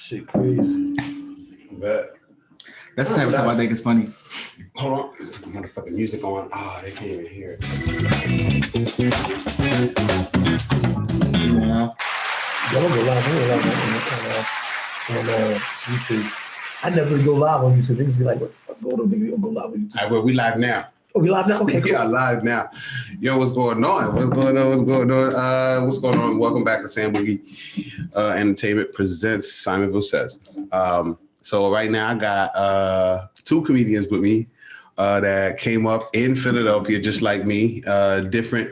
Shit crazy. But that's the type of stuff I think is funny. hold on, motherfucking music on. Ah, they can't even hear it. Yeah. I don't go live. On YouTube. I never really go live on YouTube. Niggas be like, what the fuck going on? Nigga, you don't go live on YouTube. All right, well, we live now. Oh, we live now? Okay, cool. We are live now. Yo, what's going on? What's going on? Welcome back to Sam Boogie Entertainment presents Simonvil Says. So right now I got two comedians with me that came up in Philadelphia just like me, different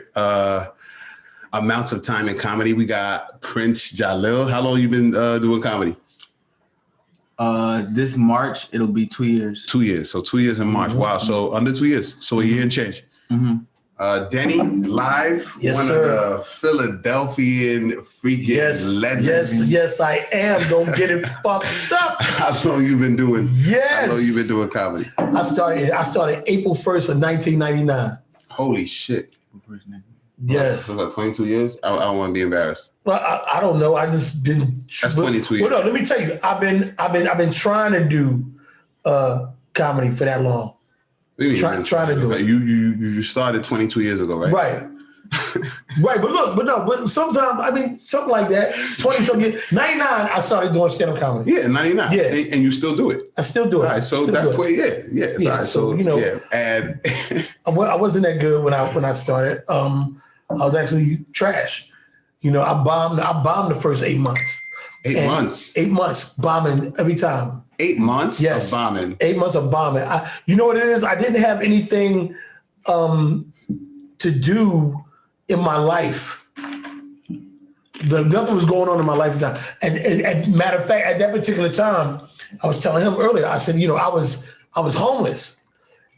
amounts of time in comedy. We got Prince Jahlil. How long you been doing comedy? This March, it'll be 2 years. 2 years. So 2 years in March. Mm-hmm. Wow. So under 2 years. So a year and change. Mm-hmm. Denny, live. Yes, one sir. of the Philadelphian freaking legends. Yes, I am. Don't get it fucked up. How long you been doing? Yes. How long you been doing comedy? I started April 1st of 1999. Holy shit. Yes. So like 22 years? I don't want to be embarrassed. Well, I don't know. I just been. That's 22 years. Well, no, let me tell you. I've been trying to do comedy for that long. Trying to do it. You started 22 years ago, right? Right. Right. But sometimes, something like that. 20-something years. 99, I started doing stand-up comedy. Yeah, 99. Yeah. And you still do it. I still do it. All right, so that's 20 years. Yeah. Yeah. Right, so you know, yeah. And I wasn't that good when I started. I was actually trash. You know, I bombed the first 8 months. 8 months? 8 months bombing every time. 8 months yes. of bombing? 8 months of bombing. You know what it is? I didn't have anything to do in my life. Nothing was going on in my life at the time. And matter of fact, at that particular time, I was telling him earlier, I said, you know, I was homeless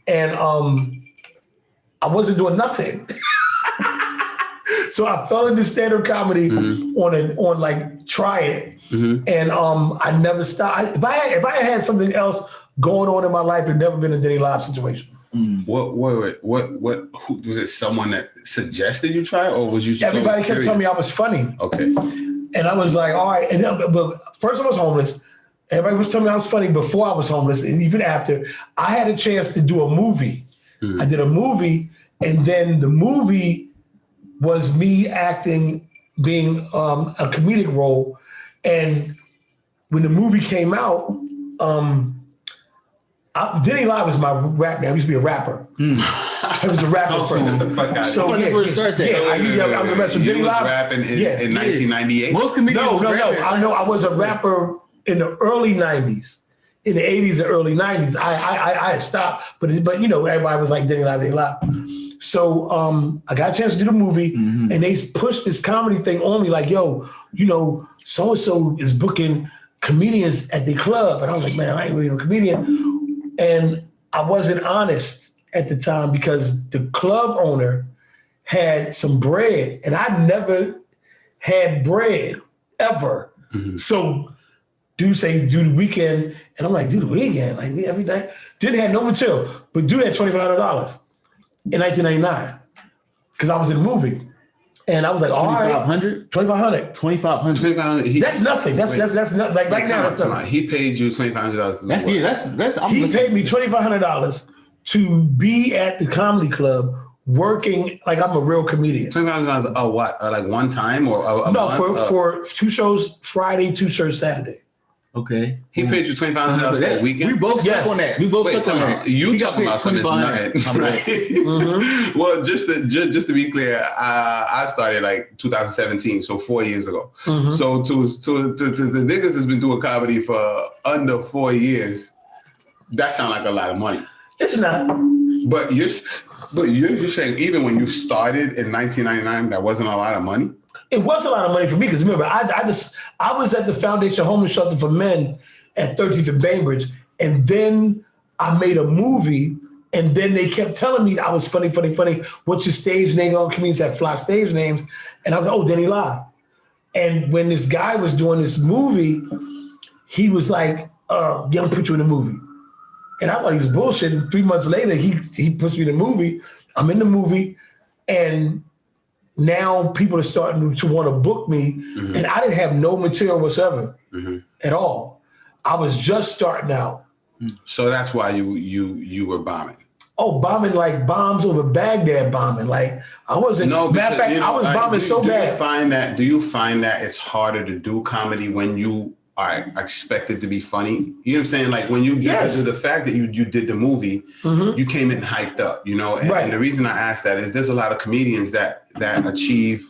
and I wasn't doing nothing. So I fell into stand-up comedy on like Try It, and I never stopped. If I had something else going on in my life, it'd never been a Denny Live situation. What who was it? Someone that suggested you try, or was you? Everybody kept telling me I was funny. Okay, and I was like, all right. And then, but first I was homeless. Everybody was telling me I was funny before I was homeless, and even after. I had a chance to do a movie. I did a movie, and then the movie was me acting, being a comedic role. And when the movie came out, Denny Live was my rap name. I used to be a rapper. I was a rapper first. So that's where it starts at. I was a rapper. So Denny Live rapping in 1998. Most comedians. No. I know I was a rapper in the early 90s. In the 80s and early 90s, I had stopped, but you know, everybody was like Denny Live. So I got a chance to do the movie, and they pushed this comedy thing on me, like, yo, you know, so and so is booking comedians at the club, and I was like, man, I ain't really a comedian, and I wasn't honest at the time because the club owner had some bread, and I never had bread ever. So. Dude say, do the weekend. And I'm like, do the weekend? Like, every night? Didn't have no material, but dude had $2,500 in 1999 because I was in the movie. And I was like, all right. $2,500. That's nothing. That's not, like right now, that's nothing. He paid you $2,500. He paid me $2,500 to be at the comedy club working like I'm a real comedian. $2,500 what? Like one time or a no, month? for 2 shows Friday, 2 shows Saturday. Okay. He paid you $2,500 for a weekend? We both stuck on that. We both stuck on that. You talking about something that's not. Well, just to be clear, I started like 2017, so 4 years ago. So to the niggas that's been doing comedy for under 4 years, that sounds like a lot of money. It's not. But you're saying even when you started in 1999, that wasn't a lot of money? It was a lot of money for me because remember, I was at the Foundation Homeless Shelter for Men at 13th and Bainbridge, and then I made a movie, and then they kept telling me I was funny. What's your stage name? All comedians have fly stage names, and I was like, oh, Denny Live. And when this guy was doing this movie, he was like, "Yeah, I'm put you in the movie," and I thought he was bullshitting. 3 months later, he puts me in the movie. I'm in the movie, and now people are starting to want to book me, and I didn't have no material whatsoever at all. I was just starting out. So that's why you were bombing. Oh, bombing like bombs over Baghdad bombing. Like I wasn't. No, matter of fact, I was bombing so bad. Do you find that it's harder to do comedy when you are expected to be funny? You know what I'm saying? Like when you get into the fact that you did the movie, you came in hyped up, you know? And the reason I ask that is there's a lot of comedians that achieve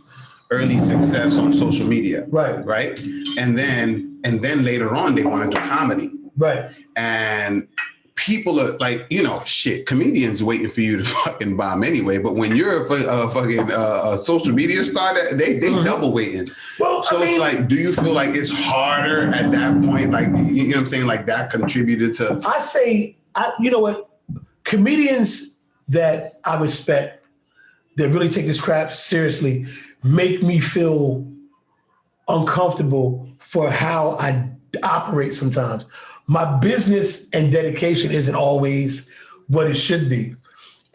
early success on social media. Right. And then later on they want to do comedy. Right. And people are like, you know, shit, comedians waiting for you to fucking bomb anyway. But when you're a fucking social media star, they double waiting. Well, so it's like, do you feel like it's harder at that point? Like, you know what I'm saying? Like that contributed to. I say, you know what? Comedians that I respect that really take this crap seriously make me feel uncomfortable for how I operate sometimes. My business and dedication isn't always what it should be.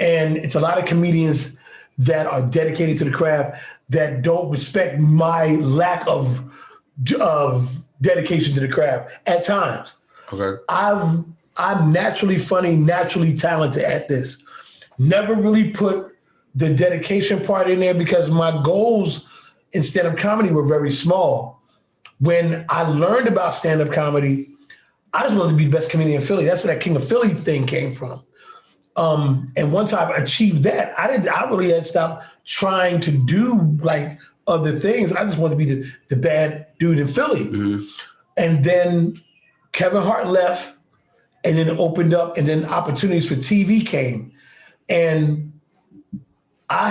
And it's a lot of comedians that are dedicated to the craft that don't respect my lack of dedication to the craft at times. Okay. I'm naturally funny, naturally talented at this. Never really put the dedication part in there because my goals in stand-up comedy were very small. When I learned about stand-up comedy, I just wanted to be the best comedian in Philly. That's where that King of Philly thing came from. And once I achieved that, I really had stopped trying to do like other things. I just wanted to be the bad dude in Philly. And then Kevin Hart left, and then it opened up, and then opportunities for TV came. And I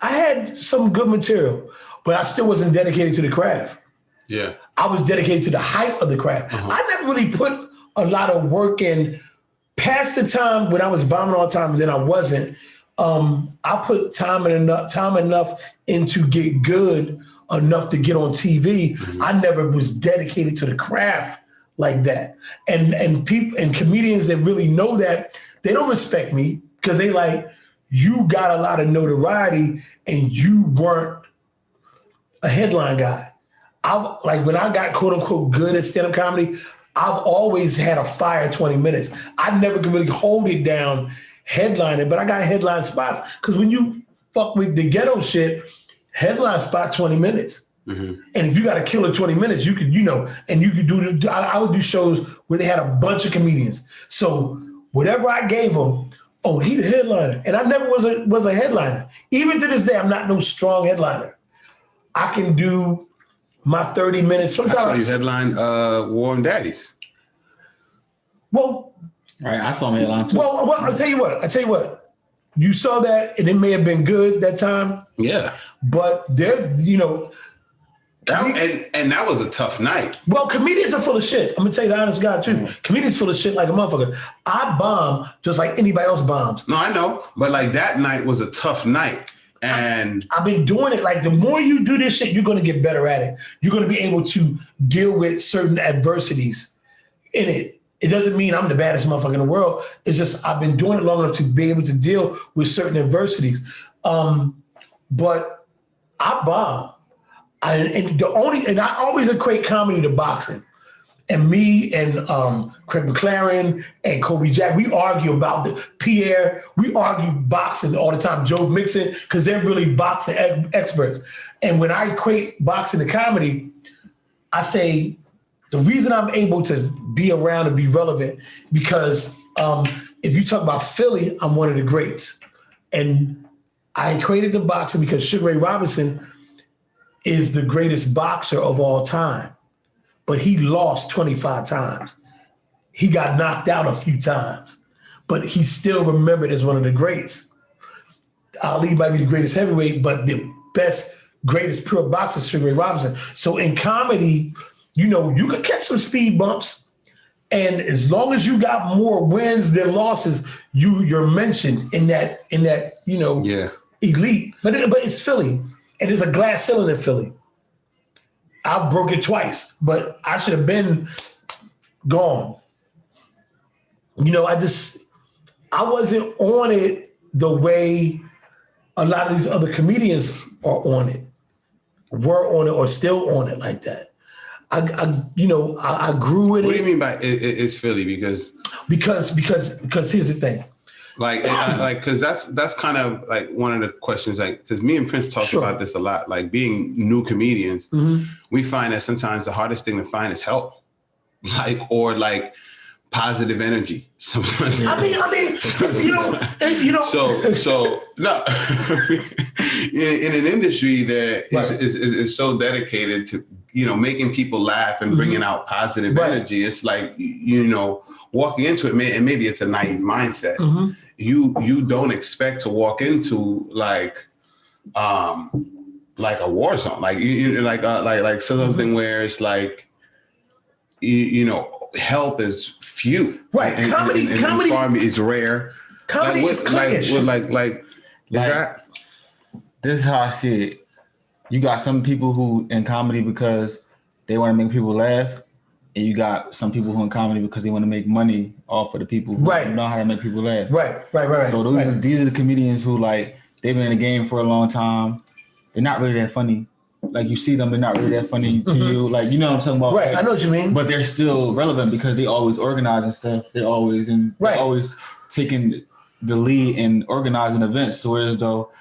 had some good material, but I still wasn't dedicated to the craft. Yeah. I was dedicated to the hype of the craft. I never really put a lot of work in past the time when I was bombing all the time and then I wasn't. I put time enough in to get good enough to get on TV. I never was dedicated to the craft like that. And people and comedians that really know that, they don't respect me because they like, you got a lot of notoriety and you weren't a headline guy. Like when I got quote unquote good at stand-up comedy, I've always had a fire 20 minutes. I never could really hold it down headlining, but I got headline spots. Because when you fuck with the ghetto shit, headline spot 20 minutes. And if you got a killer 20 minutes, you could, you know, and you could do, I would do shows where they had a bunch of comedians. So whatever I gave them, oh, he the headliner. And I never was a headliner. Even to this day, I'm not no strong headliner. I can do my 30 minutes. Sometimes I saw you headline Warm Daddies. Well, right. I saw him headline too. Well, I'll tell you what. You saw that, and it may have been good that time. Yeah. But there, you know. And that was a tough night. Well, comedians are full of shit. I'm gonna tell you the honest God truth. Comedians full of shit like a motherfucker. I bomb just like anybody else bombs. No, I know. But like that night was a tough night. And I've been doing it. Like the more you do this shit, you're going to get better at it. You're going to be able to deal with certain adversities in it. It doesn't mean I'm the baddest motherfucker in the world. It's just I've been doing it long enough to be able to deal with certain adversities. But I bomb. And I always equate comedy to boxing. And me and Craig McLaren and Kobe Jack, we argue about we argue boxing all the time, Joe Mixon, because they're really boxing experts. And when I equate boxing to comedy, I say the reason I'm able to be around and be relevant, because if you talk about Philly, I'm one of the greats. And I equated to boxing because Sugar Ray Robinson is the greatest boxer of all time. But he lost 25 times. He got knocked out a few times, but he's still remembered as one of the greats. Ali might be the greatest heavyweight, but the greatest pure boxer is Sugar Ray Robinson. So in comedy, you know, you could catch some speed bumps, and as long as you got more wins than losses, you're mentioned in that you know, elite. But it's Philly, and there's a glass ceiling in Philly. I broke it twice, but I should have been gone. You know, I wasn't on it the way a lot of these other comedians are on it, were on it, or still on it like that. I grew in it. What do you mean by it's Philly? Because here's the thing. Because that's kind of like one of the questions, like, because me and Prince talk about this a lot, like being new comedians, we find that sometimes the hardest thing to find is help, or positive energy. Sometimes. I mean, So no, in an industry that is so dedicated to, making people laugh and bringing out positive energy, it's like, walking into it, and maybe it's a naive mindset. You don't expect to walk into like a war zone, like something where it's like, help is few, right? And comedy is rare. Comedy is cliquish. This is how I see it. You got some people who in comedy because they want to make people laugh, and you got some people who in comedy because they want to make money off of the people who know how to make people laugh. Right. So these are the comedians who they've been in the game for a long time. They're not really that funny. Like you see them, they're not really that funny to you. Like, you know what I'm talking about? Right, I know what you mean. But they're still relevant because they always organize and stuff. They're always taking the lead in organizing events. So whereas though,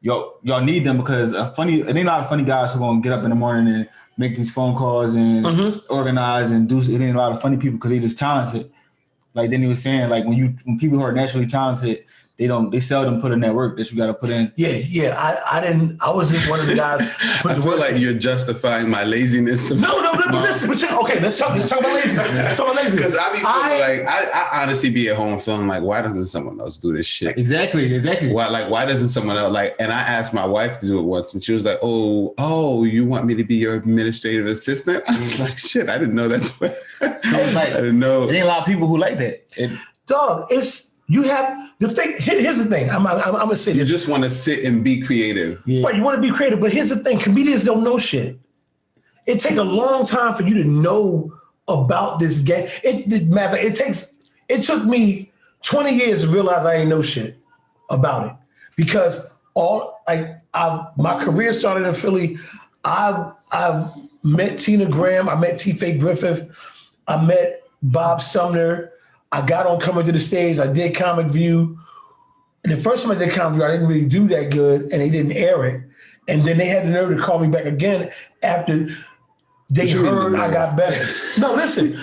y'all need them because it ain't a lot of funny guys who are gonna get up in the morning and make these phone calls and organize and do. It ain't a lot of funny people because they just talented. Like Denny was saying, like when people who are naturally talented, they seldom put in that work that you got to put in. Yeah. I wasn't one of the guys. I feel like you're justifying my laziness. No. Listen, okay, let's talk about laziness. Because I honestly be at home feeling like, why doesn't someone else do this shit? Exactly. Why doesn't someone else and I asked my wife to do it once, and she was like, oh, you want me to be your administrative assistant? I was like, shit, I didn't know that's what. So I didn't know. There ain't a lot of people who like that. Dog, you have the thing. Here's the thing. I'm gonna say this. You just want to sit and be creative. Yeah. Right, you want to be creative, but here's the thing. Comedians don't know shit. It takes a long time for you to know about this game. It took me 20 years to realize I ain't know shit about it. Because my career started in Philly. I met Tina Graham, I met T-Faye Griffith, I met Bob Sumner. I got on Coming to the Stage. I did Comic View. And the first time I did Comic View, I didn't really do that good, and they didn't air it. And then they had the nerve to call me back again after they heard I got better. No, listen.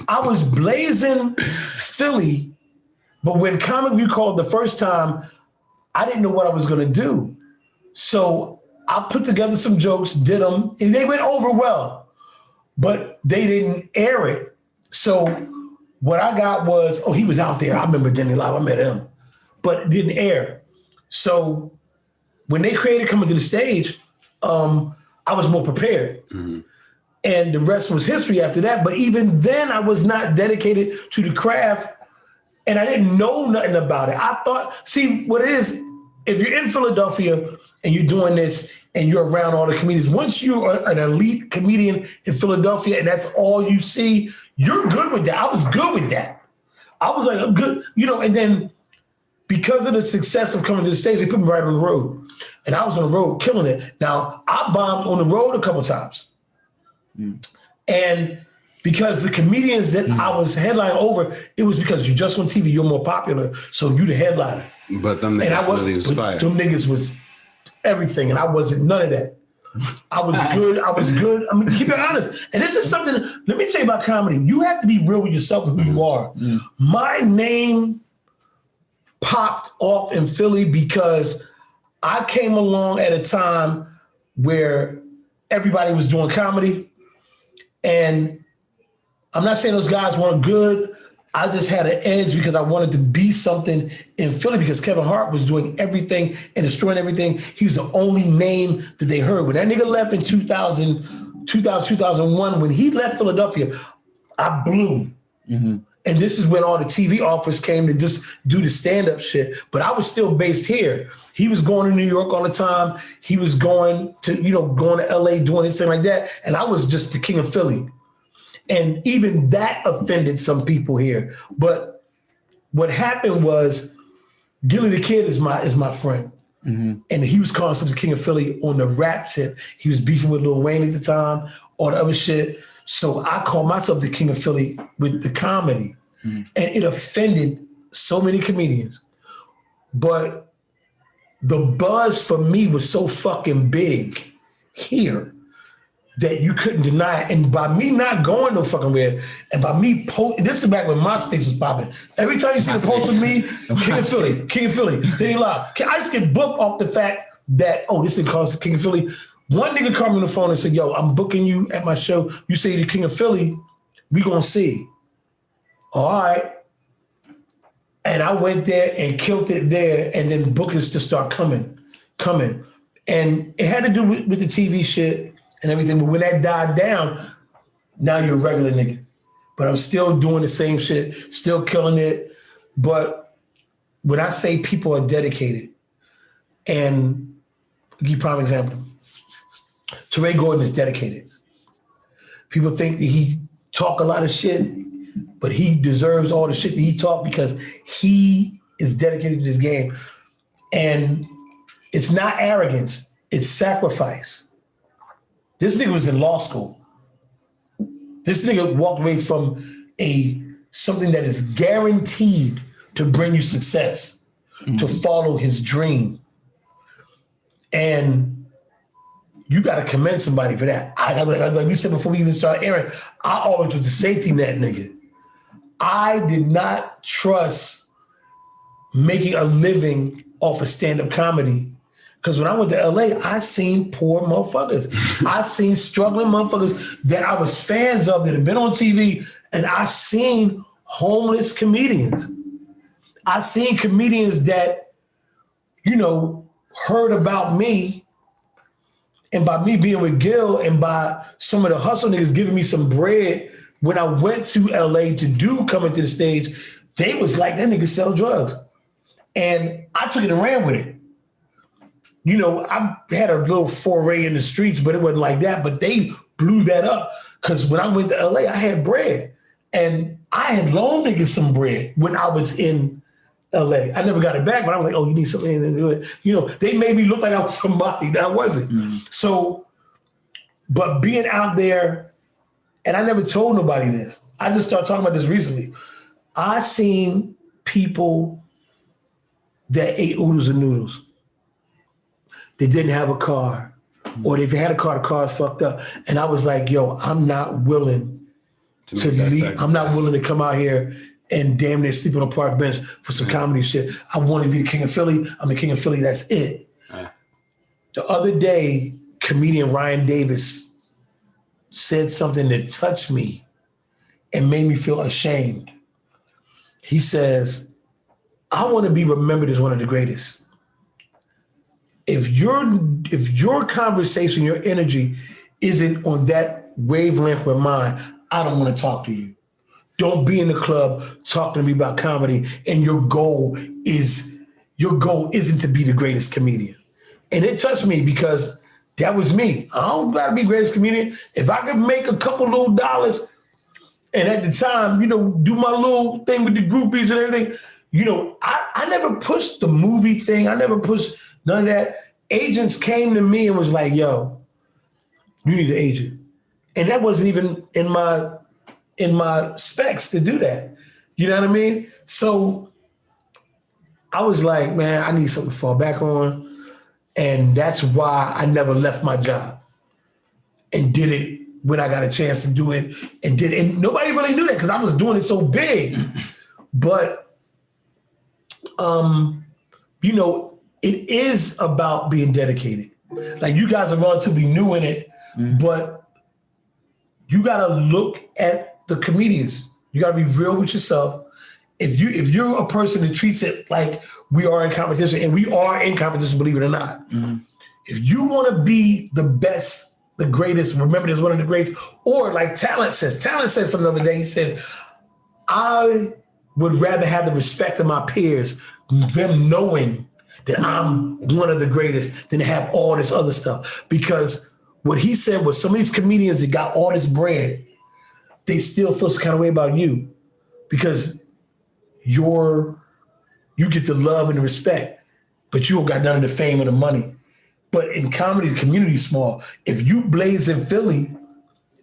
I was blazing Philly, but when Comic View called the first time, I didn't know what I was going to do. So I put together some jokes, did them, and they went over well, but they didn't air it. So what I got was, he was out there. I remember Denny live. I met him, but it didn't air. So when they created Coming to the Stage, I was more prepared. Mm-hmm. And the rest was history after that. But even then, I was not dedicated to the craft, and I didn't know nothing about it. I thought, see, what it is, if you're in Philadelphia and you're doing this and you're around all the comedians, once you're an elite comedian in Philadelphia and that's all you see, you're good with that. I was good with that. I was like, I'm good, and then because of the success of Coming to the Stage, they put me right on the road. And I was on the road killing it. Now, I bombed on the road a couple times. And because the comedians that I was headlining over, it was because you just on TV, you're more popular, so you the headliner. But them niggas really was fire. Them niggas was everything, and I wasn't none of that. I was good. I mean, keep it honest. And this is something, let me tell you about comedy. You have to be real with yourself and who you are. My name popped off in Philly because I came along at a time where everybody was doing comedy. And I'm not saying those guys weren't good. I just had an edge because I wanted to be something in Philly because Kevin Hart was doing everything and destroying everything. He was the only name that they heard. When that nigga left in 2001, when he left Philadelphia, I blew. Mm-hmm. And this is when all the TV offers came to just do the stand-up shit. But I was still based here. He was going to New York all the time. He was going to LA, doing this thing like that. And I was just the king of Philly. And even that offended some people here. But what happened was Gilly the Kid is my friend. And he was calling himself the King of Philly on the rap tip. He was beefing with Lil Wayne at the time, all the other shit. So I called myself the King of Philly with the comedy. And it offended so many comedians. But the buzz for me was so fucking big here that you couldn't deny it. And by me not going no fucking where, and by me this is back when MySpace was popping. Every time you see the post with me, King of Philly, Denny Live. I just get booked off the fact that, this thing calls the King of Philly. One nigga called me on the phone and said, yo, I'm booking you at my show. You say you're the King of Philly, we gonna see. All right. And I went there and killed it there, and then bookings just start coming. And it had to do with the TV shit and everything. But when that died down, now you're a regular nigga. But I'm still doing the same shit, still killing it. But when I say people are dedicated, and I'll give you a prime example. Teray Gordon is dedicated. People think that he talk a lot of shit, but he deserves all the shit that he talk because he is dedicated to this game. And it's not arrogance, it's sacrifice. This nigga was in law school. This nigga walked away from something that is guaranteed to bring you success, to follow his dream. And you got to commend somebody for that. Like we said before we even started airing, I always was the safety net nigga. I did not trust making a living off of stand-up comedy. Because when I went to LA, I seen poor motherfuckers. I seen struggling motherfuckers that I was fans of that had been on TV, and I seen homeless comedians. I seen comedians that, heard about me, and by me being with Gil and by some of the hustle niggas giving me some bread, when I went to LA to do coming to the stage, they was like, that nigga sell drugs. And I took it and ran with it. I had a little foray in the streets, but it wasn't like that. But they blew that up because when I went to LA, I had bread. And I had loaned niggas some bread when I was in LA. I never got it back, but I was like, you need something to do it. They made me look like I was somebody that I wasn't. So, but being out there, and I never told nobody this. I just started talking about this recently. I seen people that ate oodles and noodles. They didn't have a car. Or if they had a car, the car's fucked up. And I was like, I'm not willing to leave. I'm not willing to come out here and damn near sleep on a park bench for some comedy shit. I want to be the King of Philly. I'm the King of Philly. That's it. The other day, comedian Ryan Davis said something that touched me and made me feel ashamed. He says, I want to be remembered as one of the greatest. If your conversation, your energy isn't on that wavelength with mine, I don't want to talk to you. Don't be in the club talking to me about comedy and your goal isn't to be the greatest comedian. And it touched me because that was me. I don't gotta be greatest comedian. If I could make a couple little dollars and at the time, do my little thing with the groupies and everything, I never pushed the movie thing. I never pushed none of that. Agents came to me and was like, yo, you need an agent. And that wasn't even in my specs to do that. You know what I mean? So I was like, man, I need something to fall back on. And that's why I never left my job and did it when I got a chance to do it and did it. And nobody really knew that because I was doing it so big. But, it is about being dedicated. Like you guys are relatively new in it, but you got to look at the comedians. You got to be real with yourself. If you're a person that treats it like we are in competition, and we are in competition, believe it or not. If you want to be the best, the greatest, remember there's one of the greats, or like Talent said something the other day, he said, I would rather have the respect of my peers, them knowing that I'm one of the greatest, than to have all this other stuff. Because what he said was some of these comedians that got all this bread, they still feel some kind of way about you because you're you get the love and the respect, but you don't got none of the fame or the money. But in comedy, the community's small. If you blaze in Philly,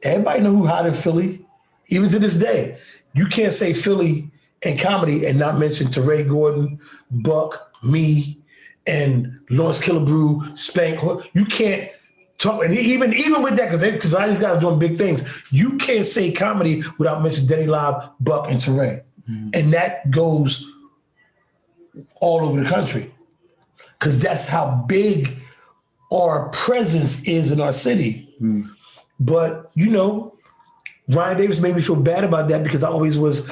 everybody know who hot in Philly, even to this day. You can't say Philly and comedy and not mention Teray Gordon, Buck, me, and Lawrence Killebrew, Spank. You can't talk, and even with that, because all these guys doing big things, you can't say comedy without mentioning Denny Live, Buck, and Teray. And that goes all over the country because that's how big our presence is in our city. But, Ryan Davis made me feel bad about that because I always was,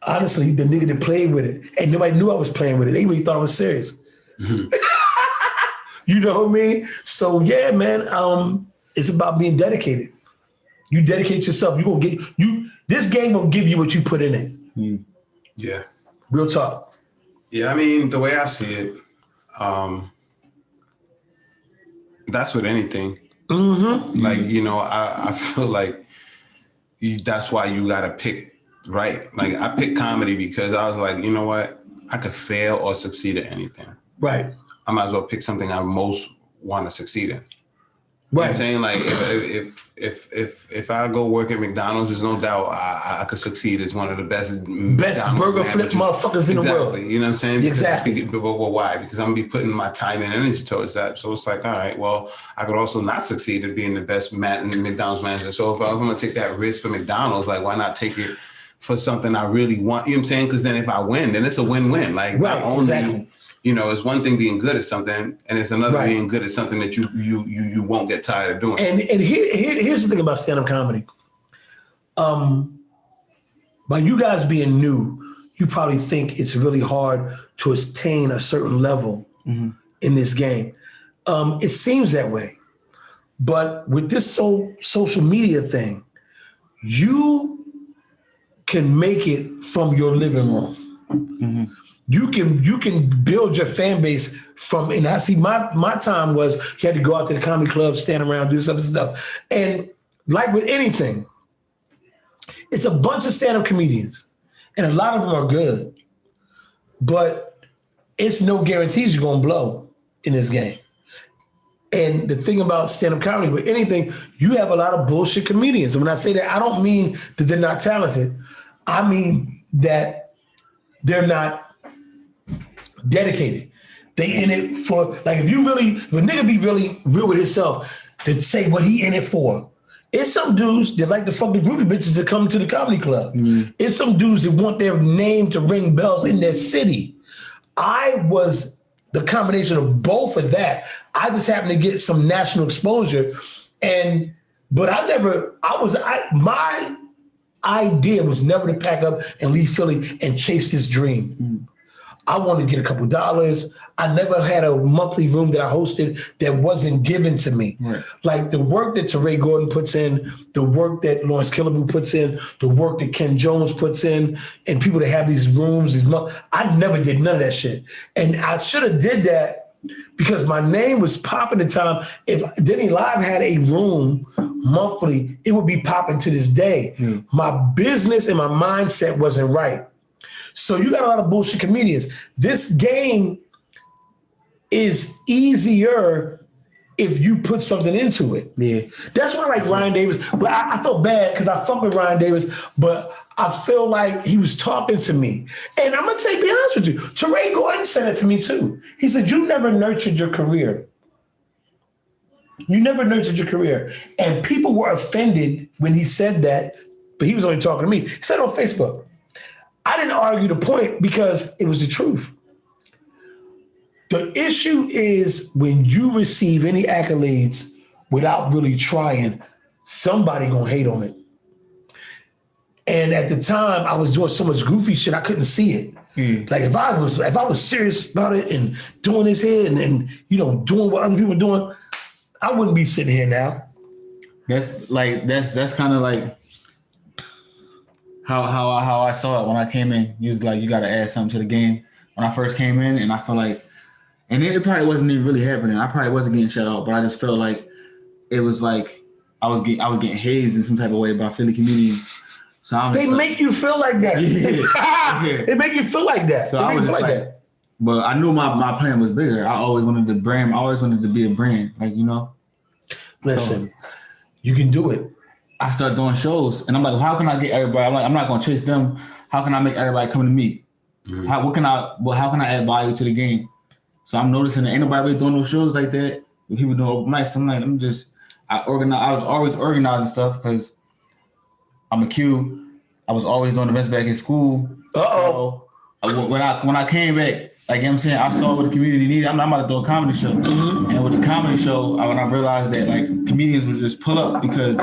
honestly, the nigga that played with it. And nobody knew I was playing with it. They really thought I was serious. You know what I mean? So, yeah, man, it's about being dedicated. You dedicate yourself. This game will give you what you put in it. Yeah. Real talk. Yeah, I mean, the way I see it, that's with anything. Like, I feel like that's why you got to pick right. Like, I picked comedy because I was like, you know what? I could fail or succeed at anything. Right. I might as well pick something I most want to succeed in. You know what I'm saying? Like, if I go work at McDonald's, there's no doubt I could succeed as one of the best burger flip motherfuckers in the world. You know what I'm saying? Exactly. But why? Because I'm going to be putting my time and energy towards that. So it's like, all right, well, I could also not succeed at being the best McDonald's manager. So if I'm going to take that risk for McDonald's, like, why not take it for something I really want? You know what I'm saying? Because then if I win, then it's a win-win. Like, not only... it's one thing being good at something, and it's another being good at something that you won't get tired of doing. And here's the thing about stand-up comedy. By you guys being new, you probably think it's really hard to attain a certain level in this game. It seems that way. But with this social media thing, you can make it from your living room. You can build your fan base from, and I see my time was you had to go out to the comedy club, stand around, do some stuff. And like with anything, it's a bunch of stand-up comedians, and a lot of them are good, but it's no guarantees you're gonna blow in this game. And the thing about stand-up comedy, with anything, you have a lot of bullshit comedians. And when I say that, I don't mean that they're not talented. I mean that they're not dedicated. They in it for, like, if a nigga be really real with himself to say what he in it for. It's some dudes that like to fuck the groupie bitches that come to the comedy club. It's some dudes that want their name to ring bells in their city. I was the combination of both of that. I just happened to get some national exposure, but my idea was never to pack up and leave Philly and chase this dream. I wanted to get a couple dollars. I never had a monthly room that I hosted that wasn't given to me. Right. Like the work that Teray Gordon puts in, the work that Lawrence Killebrew puts in, the work that Ken Jones puts in, and people that have these rooms, I never did none of that shit. And I should have did that because my name was popping at the time. If Denny Live had a room monthly, it would be popping to this day. My business and my mindset wasn't right. So you got a lot of bullshit comedians. This game is easier if you put something into it. Yeah. That's why I like Ryan Davis. But I felt bad because I fuck with Ryan Davis, but I feel like he was talking to me. And I'm going to be honest with you. Teray Gordon said it to me too. He said, you never nurtured your career. You never nurtured your career. And people were offended when he said that, but he was only talking to me. He said it on Facebook. I didn't argue the point because it was the truth. The issue is when you receive any accolades without really trying, somebody gonna hate on it. And at the time, I was doing so much goofy shit, I couldn't see it. Like if I was serious about it and doing this here and doing what other people are doing, I wouldn't be sitting here now. That's kind of like how I saw it when I came in. You was like, you got to add something to the game. When I first came in, and I felt like, and it probably wasn't even really happening. I probably wasn't getting shut out, but I just felt like it was like I was getting hazed in some type of way by Philly comedians. So they make you feel like that. Yeah. They make you feel like that. So I was just like, But I knew my plan was bigger. I always wanted to brand. I always wanted to be a brand, like, you know. Listen, you can do it. I started doing shows, and I'm like, how can I get everybody? I'm like, I'm not gonna chase them. How can I make everybody come to me? Mm-hmm. How can I add value to the game? So I'm noticing that ain't nobody really doing no shows like that. When people doing open mics, I'm like, I was always organizing stuff because I'm a Q. I was always doing events back in school. So when I came back, like, you know what I'm saying, I saw what the community needed. I'm about to do a comedy show. Mm-hmm. And with the comedy show, when I realized that, like, comedians would just pull up because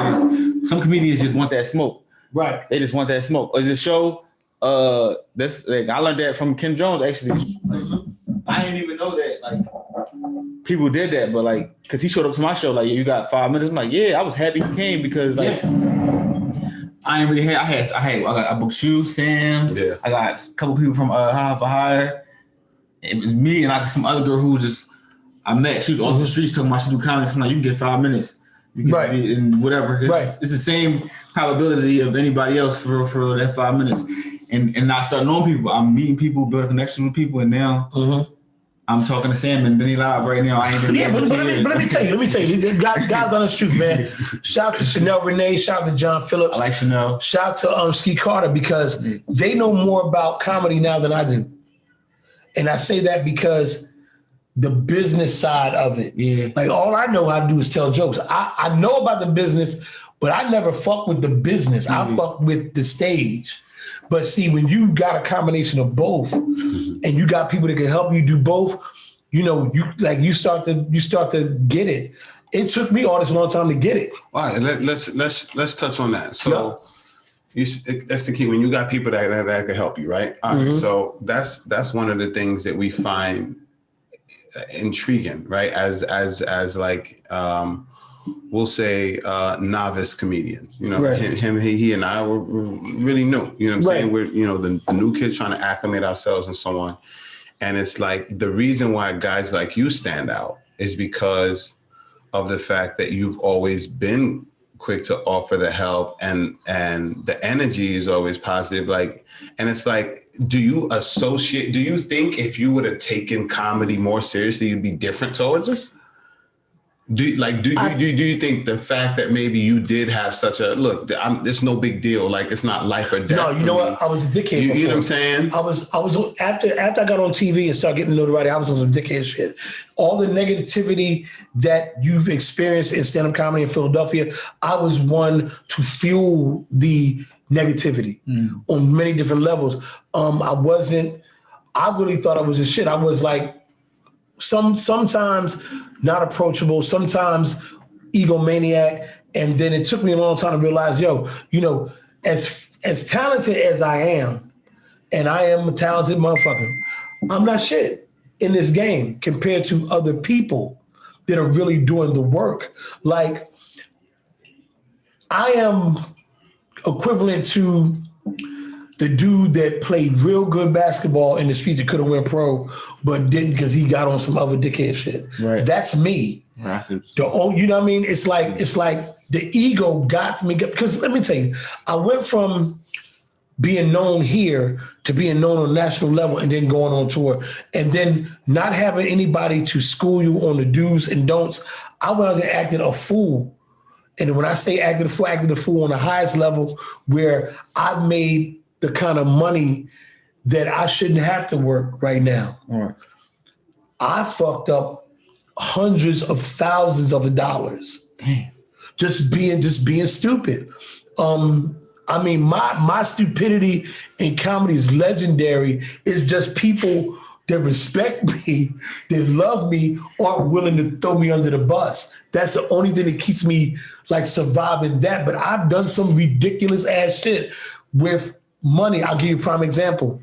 some comedians just want that smoke. Right. They just want that smoke. It's a show. This, like, I learned that from Ken Jones, actually. Like, I didn't even know that, like, people did that, but, like, because he showed up to my show, like, yeah, you got 5 minutes. I'm like, yeah, I was happy he came because, like, I ain't really had. I booked you, Sam. Yeah. I got a couple people from High for Hire. It was me and I got some other girl who I met. She was off the streets talking about she do comedy. I'm like, you can get 5 minutes. You can be in whatever. It's the same probability of anybody else for that 5 minutes. And I start knowing people. I'm meeting people, building connections with people, and now I'm talking to Sam and Denny live right now. I ain't been but let me tell you. There's guys on the street, man. Shout out to Chanel Renee. Shout out to John Phillips. I like Chanel. Shout out to Ski Carter because they know more about comedy now than I do. And I say that because the business side of it. Yeah. Like, all I know how to do is tell jokes. I know about the business, but I never fuck with the business. I fuck with the stage. But see, when you got a combination of both and you got people that can help you do both, you know, you start to get it. It took me all this long time to get it. All right, let's touch on that. So that's the key. When you got people that can help you, right? All right. So that's one of the things that we find intriguing, right? As like we'll say novice comedians. You know, he and I were really new. You know what I'm saying? We're, you know, the new kids trying to acclimate ourselves and so on. And it's like the reason why guys like you stand out is because of the fact that you've always been quick to offer the help and the energy is always positive. Like, and it's like, do you think if you would have taken comedy more seriously, you'd be different towards us? Do you think the fact that maybe you did have such a look, it's no big deal. Like, it's not life or death. No, you know what? I was a dickhead. You know what I'm saying? I was after I got on TV and started getting notoriety, I was on some dickhead shit. All the negativity that you've experienced in stand-up comedy in Philadelphia, I was one to fuel the negativity on many different levels. I really thought I was a shit. I was like, sometimes not approachable, sometimes egomaniac. And then it took me a long time to realize, you know, as talented as I am, and I am a talented motherfucker, I'm not shit in this game compared to other people that are really doing the work. Like, I am equivalent to the dude that played real good basketball in the street that could have went pro, but didn't because he got on some other dickhead shit. Right. That's me. You know what I mean? It's like the ego got me, because let me tell you, I went from being known here to being known on a national level and then going on tour and then not having anybody to school you on the do's and don'ts. I went out there acting a fool. And when I say acting a fool on the highest level where I've made the kind of money that I shouldn't have to work right now. All right. I fucked up hundreds of thousands of dollars. Damn. Just being stupid. I mean, my stupidity in comedy is legendary. It's just people that respect me, that love me, aren't willing to throw me under the bus. That's the only thing that keeps me like surviving that. But I've done some ridiculous ass shit with money. I'll give you a prime example.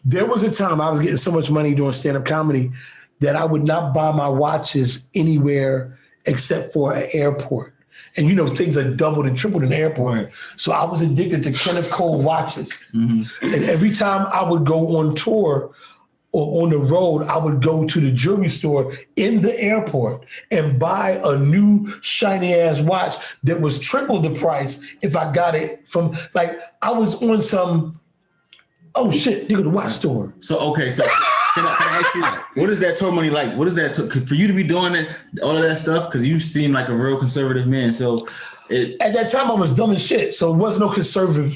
There was a time I was getting so much money doing stand-up comedy that I would not buy my watches anywhere except for an airport. And you know, things are doubled and tripled in the airport. Right. So I was addicted to Kenneth Cole watches. Mm-hmm. And every time I would go on tour or on the road, I would go to the jewelry store in the airport and buy a new shiny ass watch that was triple the price if I got it from, like, I was on some, oh shit, you go to the watch store. So, okay, so Can I ask you, what is that tour money like? What is that for you to be doing it, all of that stuff? Because you seem like a real conservative man. So at that time I was dumb as shit, so it wasn't no conservative.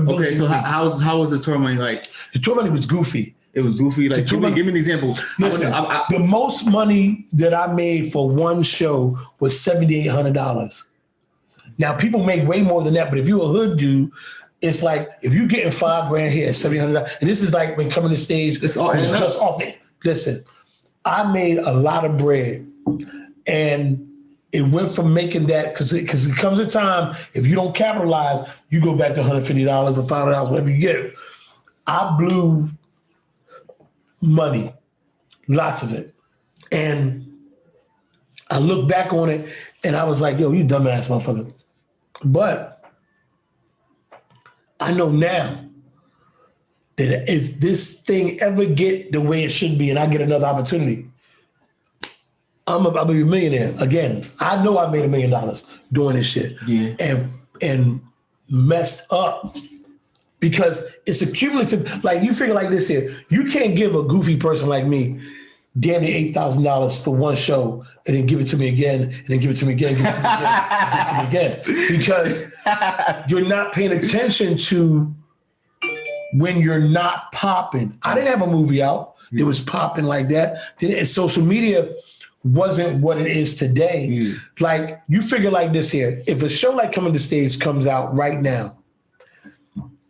Okay, so how was the tour money like? The tour money was goofy. It was goofy. Like, give me an example. Listen, the most money that I made for one show was $7,800. Now people make way more than that, but if you're a hood dude, it's like if you're getting $5,000 here, $700, and this is like when coming to stage, it's just off it. Listen, I made a lot of bread, and it went from making that because it comes a time if you don't capitalize, you go back to $150 or $500, whatever you get. I blew money, lots of it, and I look back on it, and I was like, "Yo, you dumbass motherfucker." But I know now that if this thing ever get the way it should be and I get another opportunity, I'll be a millionaire again. I know I made $1 million doing this shit, and messed up because it's a cumulative. Like you figure like this here, you can't give a goofy person like me damn near $8,000 for one show and then give it to me again and then give it to me again, give it to me again, because you're not paying attention to when you're not popping. I didn't have a movie out that was popping like that. And social media wasn't what it is today. Like you figure like this here, if a show like Coming to Stage comes out right now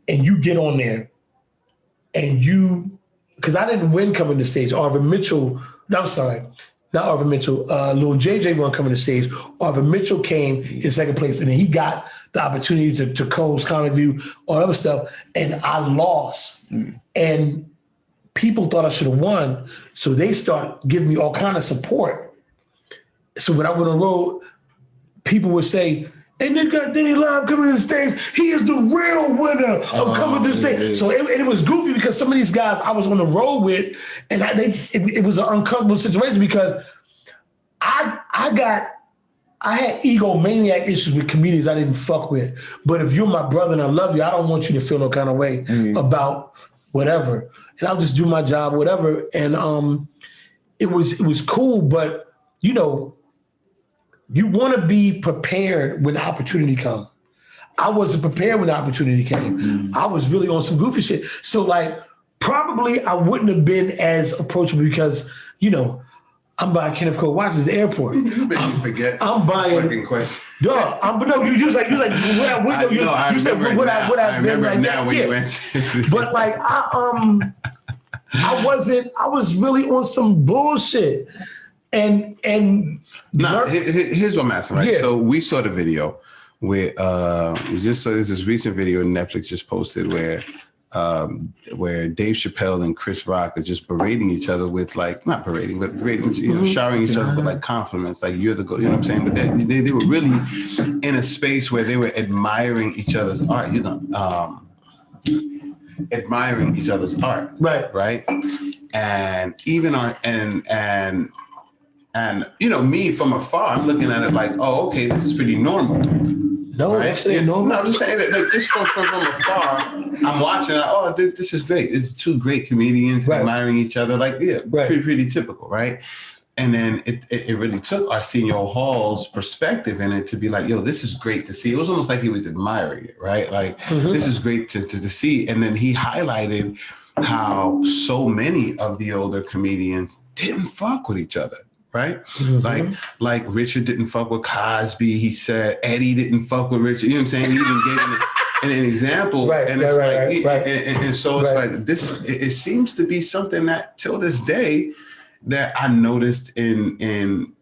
and you get on there and because I didn't win Coming to Stage. Lil JJ won Coming to Stage. Arvin Mitchell came in second place, and then he got the opportunity to co-host Comic View, all that other stuff, and I lost. And people thought I should have won, so they start giving me all kind of support. So when I went on the road, people would say, "And they got Denny Live Coming to the Stage. He is the real winner of Coming to the Stage." Yeah. So it was goofy because some of these guys I was on the road with, and it was an uncomfortable situation because I had egomaniac issues with comedians I didn't fuck with. But if you're my brother and I love you, I don't want you to feel no kind of way about whatever. And I'll just do my job, whatever. And it was cool, but you know, you want to be prepared when the opportunity comes. I wasn't prepared when the opportunity came. I was really on some goofy shit. So like, probably I wouldn't have been as approachable because, you know, I'm buying Kenneth Cole watches at the airport. You made me forget. I'm buying. Fucking question. Duh. I remember now when you answered. But like, I was really on some bullshit. And here's what I'm asking, right? Yeah. So we saw the video where we just saw this recent video Netflix just posted where Dave Chappelle and Chris Rock are just berating each other with like not berating, but berating, showering each other with like compliments, like you're the you know what I'm saying? But they were really in a space where they were admiring each other's art, admiring each other's art, right? And even and you know, me from afar, I'm looking at it like, oh, okay, this is pretty normal. No, right? That's normal. No, I'm just saying that like, just from afar, I'm watching. Oh, this is great. It's two great comedians admiring each other. Like, pretty typical, right? And then it really took Arsenio Hall's perspective in it to be like, yo, this is great to see. It was almost like he was admiring it, right? Like, this is great to see. And then he highlighted how so many of the older comedians didn't fuck with each other. Right? Like Richard didn't fuck with Cosby. He said Eddie didn't fuck with Richard. You know what I'm saying? He even gave an example. And so it's like this, it seems to be something that till this day that I noticed in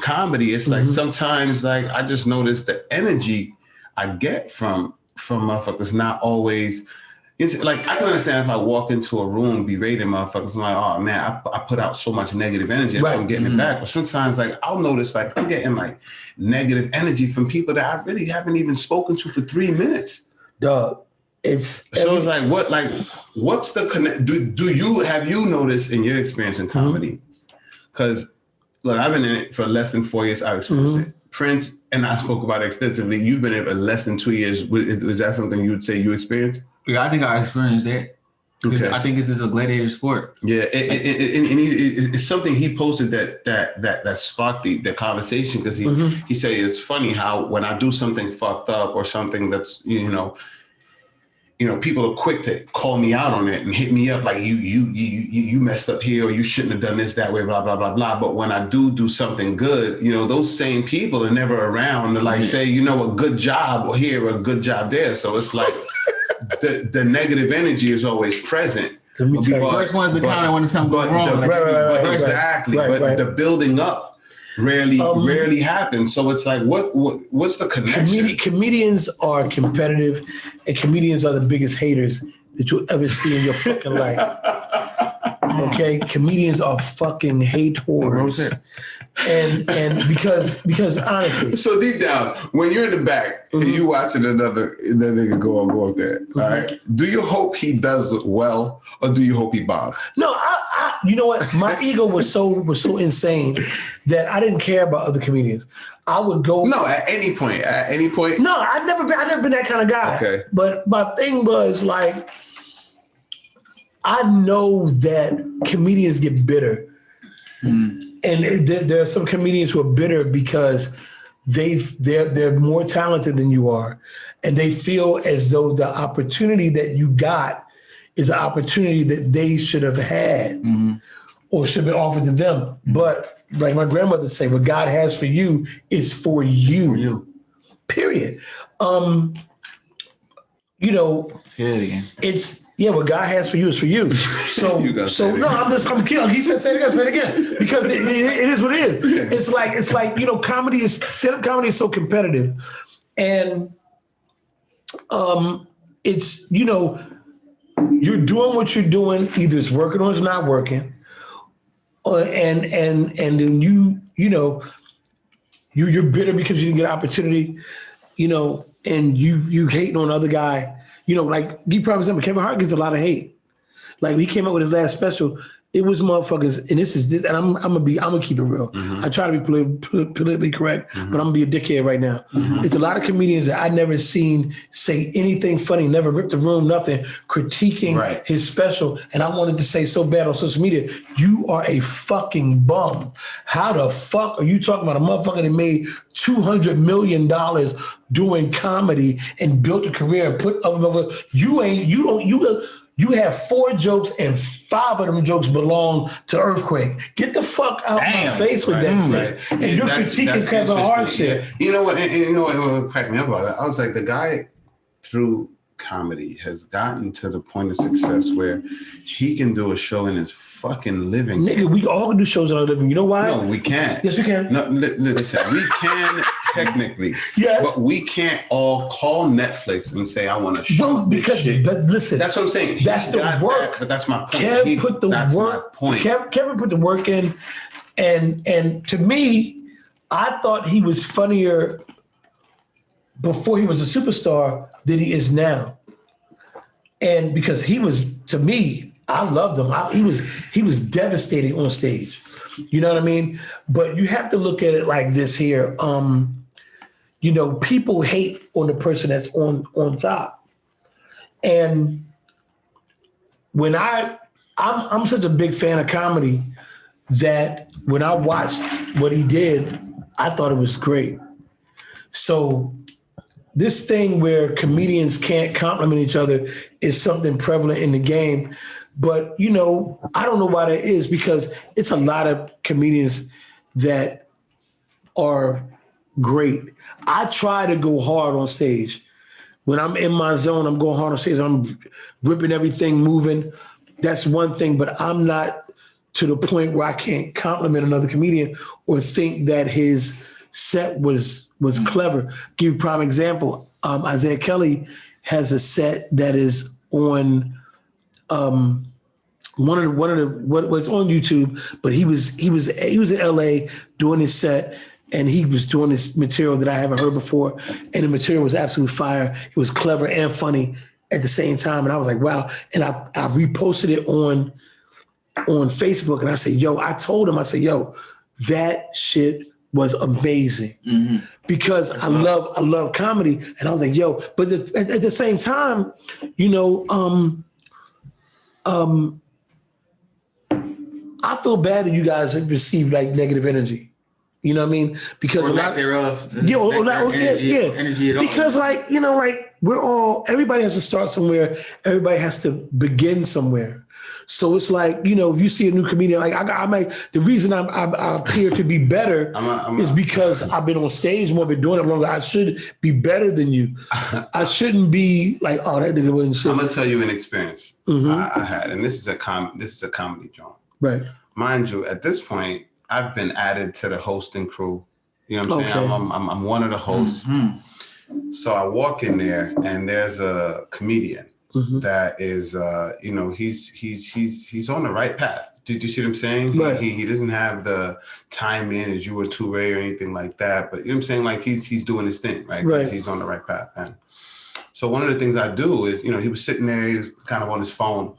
comedy. It's like sometimes like I just noticed the energy I get from motherfuckers not always. It's like I can understand if I walk into a room berating motherfuckers, I'm like, oh man, I put out so much negative energy, so I'm getting it back. But sometimes like I'll notice like I'm getting like negative energy from people that I really haven't even spoken to for 3 minutes. Dog, it's like what's the connect? Have you noticed in your experience in comedy? Because look, I've been in it for less than 4 years. I've experienced it. Prince and I spoke about it extensively. You've been in it for less than 2 years. Is that something you would say you experienced? Yeah, I think I experienced that. Okay. I think this is a gladiator sport. Yeah, it's something he posted that sparked the conversation because he said it's funny how when I do something fucked up or something that's people are quick to call me out on it and hit me up like you messed up here or you shouldn't have done this that way, blah blah blah blah. But when I do something good, those same people are never around to like say a good job here or a good job there. So it's like the negative energy is always present. The first one's the counter when something goes wrong. Exactly. But the building up rarely happens. So it's like, what's the connection? Comedians are competitive, and comedians are the biggest haters that you'll ever see in your fucking life. Okay, comedians are fucking haters, and because honestly, so deep down, when you're in the back and you watching that nigga go up there, all right, do you hope he does well or do you hope he bombs? No, I you know what? My ego was so insane that I didn't care about other comedians. I would go. No, at any point. No, I've never been that kind of guy. Okay, but my thing was like, I know that comedians get bitter. And there are some comedians who are bitter because they're more talented than you are. And they feel as though the opportunity that you got is an opportunity that they should have had or should have been offered to them. But like my grandmother say, what God has for you is for you. Period. Say it again. It's what God has for you is for you. So no, I'm kidding. He said, say it again, because it is what it is. It's like stand-up comedy is so competitive, and it's you're doing what you're doing, either it's working or it's not working, and then you're bitter because you didn't get an opportunity, and you hating on the other guy. Like give prime example, Kevin Hart gets a lot of hate. Like when he came out with his last special, it was motherfuckers, and and I'm gonna keep it real. I try to be politically correct, but I'm gonna be a dickhead right now. It's a lot of comedians that I never seen say anything funny, never ripped the room, nothing, critiquing his special, and I wanted to say so bad on social media, you are a fucking bum. How the fuck are you talking about a motherfucker that made $200 million doing comedy and built a career and put other you have 4 jokes and 5 of them jokes belong to Earthquake. Get the fuck out my face with that shit. And you're critiquing Kevin Hart shit. You know what cracked me up about that? I was like, the guy through comedy has gotten to the point of success where he can do a show in his fucking living. Nigga, we all can do shows in our living. You know why? No, we can't. Yes, we can. No, listen, we can technically. Yes. But we can't all call Netflix and say, I want to show this shit. Listen. That's what I'm saying. That's the work. But that's my point. Kevin put the work in. And to me, I thought he was funnier before he was a superstar than he is now. And because he was, to me, I loved him. He was devastating on stage. You know what I mean? But you have to look at it like this here. People hate on the person that's on top. And when I'm such a big fan of comedy that when I watched what he did, I thought it was great. So this thing where comedians can't compliment each other is something prevalent in the game. But, I don't know why that is, because it's a lot of comedians that are great. I try to go hard on stage. When I'm in my zone, I'm going hard on stage. I'm ripping everything, moving. That's one thing, but I'm not to the point where I can't compliment another comedian or think that his set was clever. Give you a prime example. Isaiah Kelly has a set that is on what's on YouTube, but he was in LA doing his set, and he was doing this material that I haven't heard before, and the material was absolutely fire. It was clever and funny at the same time, and I was like, wow. And I reposted it on Facebook, and I said, I told him, that shit was amazing because I love comedy, and I was like, but at the same time, I feel bad that you guys have received like negative energy. You know what I mean? Because Or a lack lot thereof. energy at all. because like, you know, like everybody has to start somewhere. Everybody has to begin somewhere. So it's like, you know, if you see a new comedian, like the reason I appear to be better is because I've been on stage more, been doing it longer. I should be better than you. I shouldn't be like, oh, that nigga wasn't shit. I'm gonna tell you an experience I had, and this is a comedy joint. Right. Mind you, at this point, I've been added to the hosting crew. You know what I'm saying? I'm one of the hosts. Mm-hmm. So I walk in there, and there's a comedian that is, you know, he's on the right path. Did you see what I'm saying? Right. He doesn't have the time in as you or Touré or anything like that. But you know what I'm saying? Like he's doing his thing, right? Right. He's on the right path. And so one of the things I do is, you know, he was sitting there, he was kind of on his phone,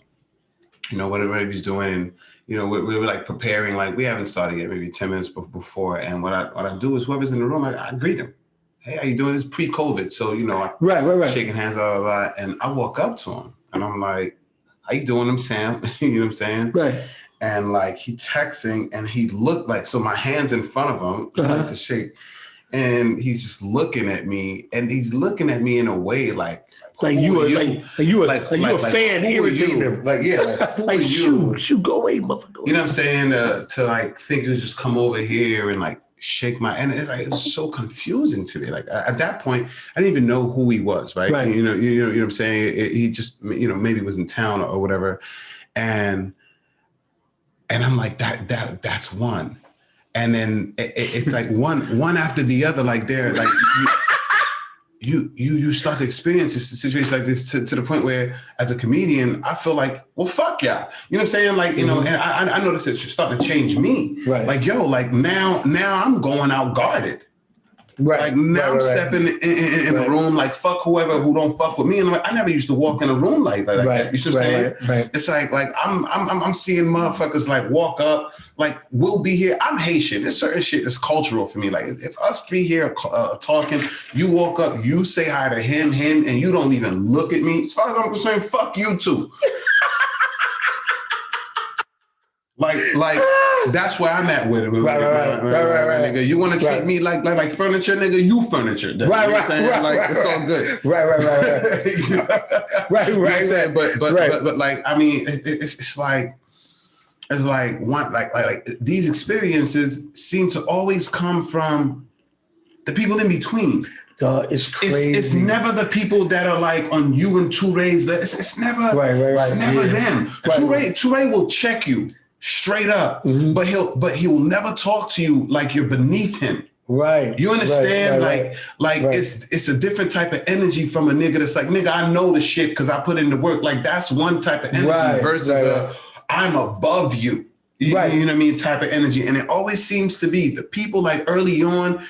you know, whatever he's doing. You know, we were like preparing, like we haven't started yet, maybe 10 minutes before. And what I do is whoever's in the room, I greet him. Hey, how you doing? This is pre-COVID. So, you know, right. Shaking hands, blah, blah, blah. And I walk up to him and I'm like, how you doing? I'm Sam. You know what I'm saying? Right. And like he texting and he looked like, so my hand's in front of him, like to shake. And he's just looking at me and he's looking at me in a way like you a fan irritating him. Like, yeah, like, shoot, go away, motherfucker. You know what I'm saying? To like think you just come over here and like shake my, and it's like, it's so confusing to me. Like at that point, I didn't even know who he was, right? You know what I'm saying? He just, you know, maybe was in town or whatever. And I'm like, that's one. And then it's like one after the other, like they're like, you start to experience situations like this to the point where as a comedian, I feel like, well, fuck yeah. You know what I'm saying? Like, you know, and I noticed it started to change me. Right. Like, yo, like now I'm going out guarded. Right. Like now I'm stepping in a room like fuck whoever who don't fuck with me. And like I never used to walk in a room like that. You see what I'm saying? Right. It's like I'm seeing motherfuckers like walk up, like we'll be here. I'm Haitian. There's certain shit that's cultural for me. Like if us three here are talking, you walk up, you say hi to him, and you don't even look at me. As far as I'm concerned, fuck you too. Like that's where I'm at with it. Right. Nigga, you want to treat me like furniture, nigga? You furniture. You know what I'm saying? Like it's all good. Right. But like I mean, it's like one like these experiences seem to always come from the people in between. It's crazy. It's never the people that are like on you and Touré's. It's never It's never them. Touré will check you straight up, but he will never talk to you like you're beneath him. Right. You understand? It's a different type of energy from a nigga that's like, nigga, I know the shit because I put in the work. Like that's one type of energy versus I'm above you. You know what I mean? Type of energy. And it always seems to be the people like early on,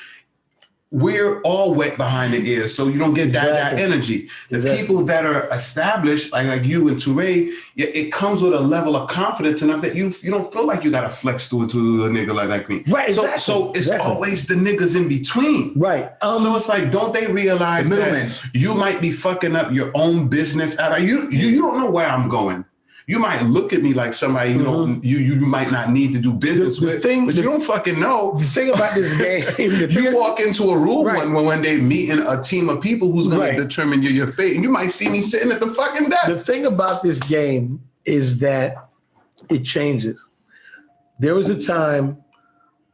we're all wet behind the ears, so you don't get that energy. The people that are established, like you and Touré, it comes with a level of confidence enough that you don't feel like you gotta flex to a nigga like me. Right. So it's always the niggas in between. Right. So it's like, don't they realize that you might be fucking up your own business? You don't know where I'm going. You might look at me like somebody you might not need to do business with, but you don't fucking know. The thing about this game, you walk into a room when they meeting a team of people who's going to determine your fate, and you might see me sitting at the fucking desk. The thing about this game is that it changes. There was a time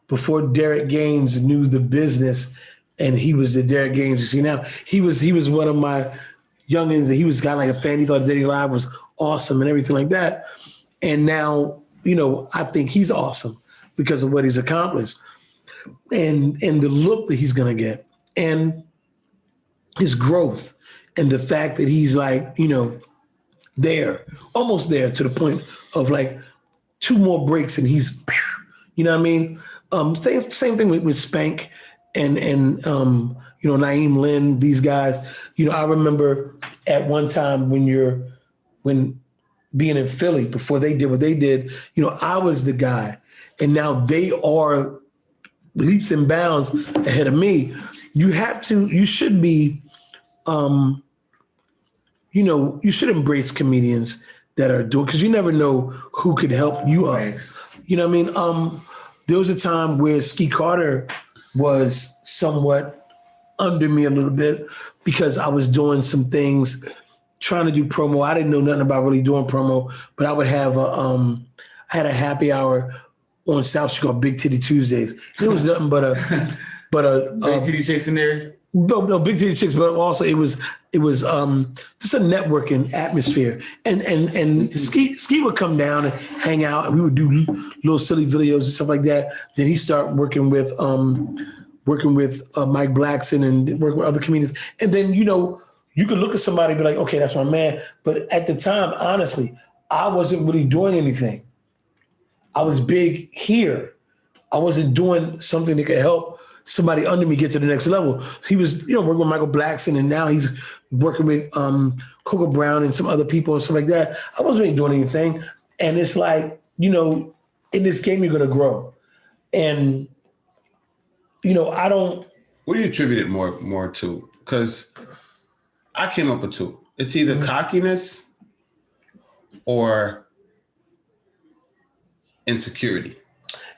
before Derek Gaines knew the business, and he was the Derek Gaines you see now. He was one of my youngins, and he was kind of like a fan. He thought Denny Live was awesome and everything like that. And now, you know, I think he's awesome because of what he's accomplished and the look that he's going to get and his growth and the fact that he's like, you know, almost there to the point of like 2 more breaks and he's, you know what I mean? Same thing with Spank and you know, Naeem Lynn, these guys. You know, I remember at one time when being in Philly, before they did what they did, you know, I was the guy. And now they are leaps and bounds ahead of me. You should be, you know, you should embrace comedians that are doing, because you never know who could help you up. Thanks. You know what I mean? There was a time where Ski Carter was somewhat under me a little bit because I was doing some things, trying to do promo. I didn't know nothing about really doing promo, but I would have I had a happy hour on South Street called Big Titty Tuesdays. It was nothing but a Big titty chicks in there. no Big Titty Chicks, but also it was just a networking atmosphere. And Ski would come down and hang out, and we would do little silly videos and stuff like that. Then he started working with Mike Blackson and working with other comedians. And then, you know, you could look at somebody and be like, okay, that's my man. But at the time, honestly, I wasn't really doing anything. I was big here. I wasn't doing something that could help somebody under me get to the next level. He was, you know, working with Michael Blackson, and now he's working with Coco Brown and some other people and stuff like that. I wasn't really doing anything. And it's like, you know, in this game, you're going to grow. And, you know, I don't. What do you attribute it more to? Because I came up with two. It's either cockiness or insecurity.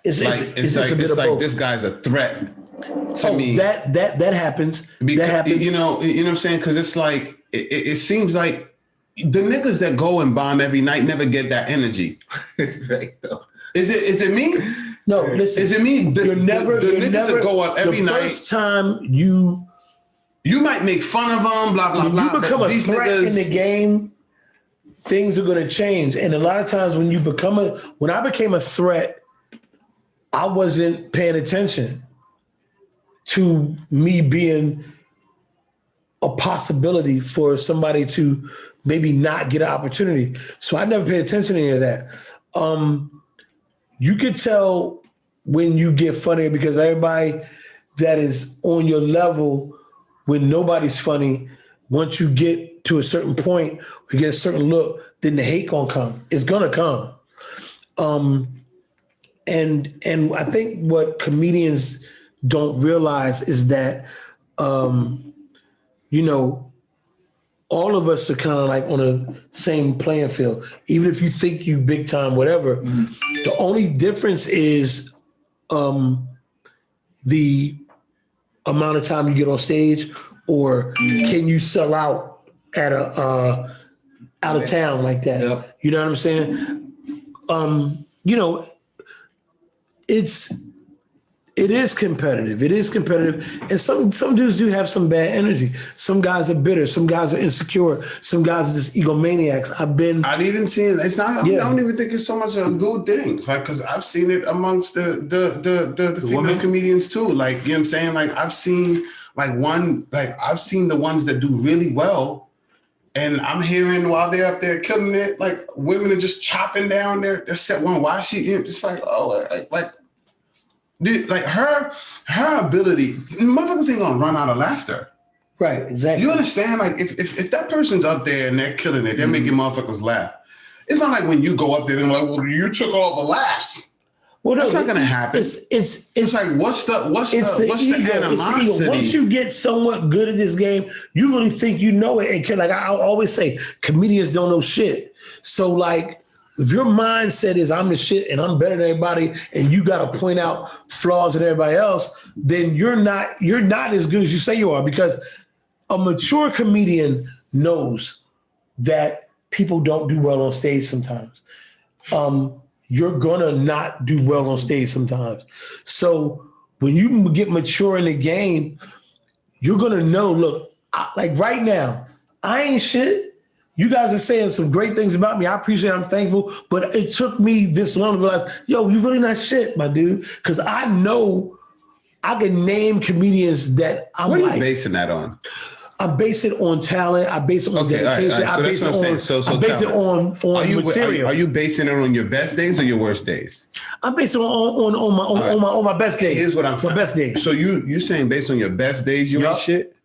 It's like this guy's a threat to me. That happens. Because, that happens. You know what I'm saying? Because it's like it seems like the niggas that go and bomb every night never get that energy. It's right though. Is it me? No, listen. Is it me? The niggas that go up every night. The first time you might make fun of them, blah blah blah. You become a threat in the game, things are going to change. And a lot of times when I became a threat, I wasn't paying attention to me being a possibility for somebody to maybe not get an opportunity. So I never paid attention to any of that. You could tell when you get funnier because everybody that is on your level, when nobody's funny, once you get to a certain point, you get a certain look, then the hate gonna come. It's gonna come. And I think what comedians don't realize is that, you know, all of us are kind of like on the same playing field. Even if you think you big time, whatever, the only difference is the amount of time you get on stage, or can you sell out at a out of town like that? Yep. You know what I'm saying? You know, it is competitive. It is competitive. And some dudes do have some bad energy. Some guys are bitter. Some guys are insecure. Some guys are just egomaniacs. I've even seen it. It's not, I don't even think it's so much a good thing. Like, cause I've seen it amongst the female comedians too. Like, you know what I'm saying? Like I've seen the ones that do really well. And I'm hearing while they're up there killing it, like women are just chopping down their set one. Why she just like, like her ability, motherfuckers ain't gonna run out of laughter. Right, exactly. You understand? Like if that person's up there and they're killing it, they're making motherfuckers laugh. It's not like when you go up there and like, well, you took all the laughs. Well, no, that's not gonna happen. It's like what's the animosity? Once you get somewhat good at this game, you really think you know it. And like I always say, comedians don't know shit. So like, if your mindset is I'm the shit and I'm better than everybody, and you got to point out flaws in everybody else, then you're not as good as you say you are. Because a mature comedian knows that people don't do well on stage sometimes. You're gonna not do well on stage sometimes. So when you get mature in the game, you're gonna know, look, like right now, I ain't shit. You guys are saying some great things about me. I appreciate it. I'm thankful. But it took me this long to realize, yo, you really not shit, my dude. Because I know I can name comedians that I'm like. What are you basing that on? I base it on talent. I base it on dedication. I base it on material. Are you basing it on your best days or your worst days? I'm basing it on my best days. Here's what I'm saying. My best days. So you're saying based on your best days, you ain't shit?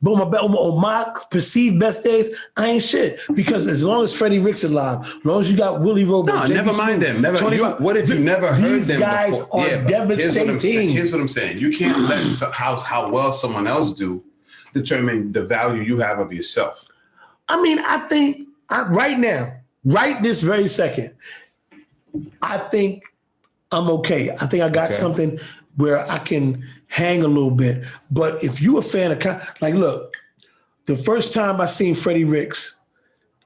But on my perceived best days, I ain't shit. Because as long as Freddie Rick's alive, as long as you got Willie Roby, no, never mind them. What if you never heard them before? These guys are devastating. Here's what I'm saying. You can't let how well someone else do determine the value you have of yourself. I mean, I think right now, right this very second, I think I'm okay. I think I got something where I can hang a little bit. But if you a fan of, like, look, the first time I seen Freddie Ricks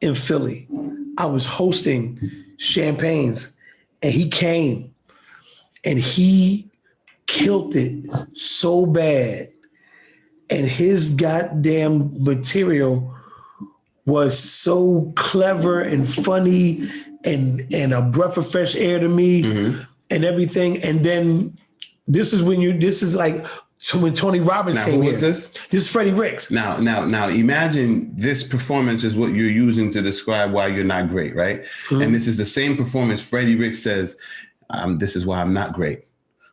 in Philly, I was hosting Champagnes, and he came, and he killed it so bad. And his goddamn material was so clever and funny and a breath of fresh air to me and everything. And then this is like when Tony Robbins came here. This is Freddie Ricks. Now, imagine this performance is what you're using to describe why you're not great, right? And this is the same performance Freddie Ricks says, this is why I'm not great.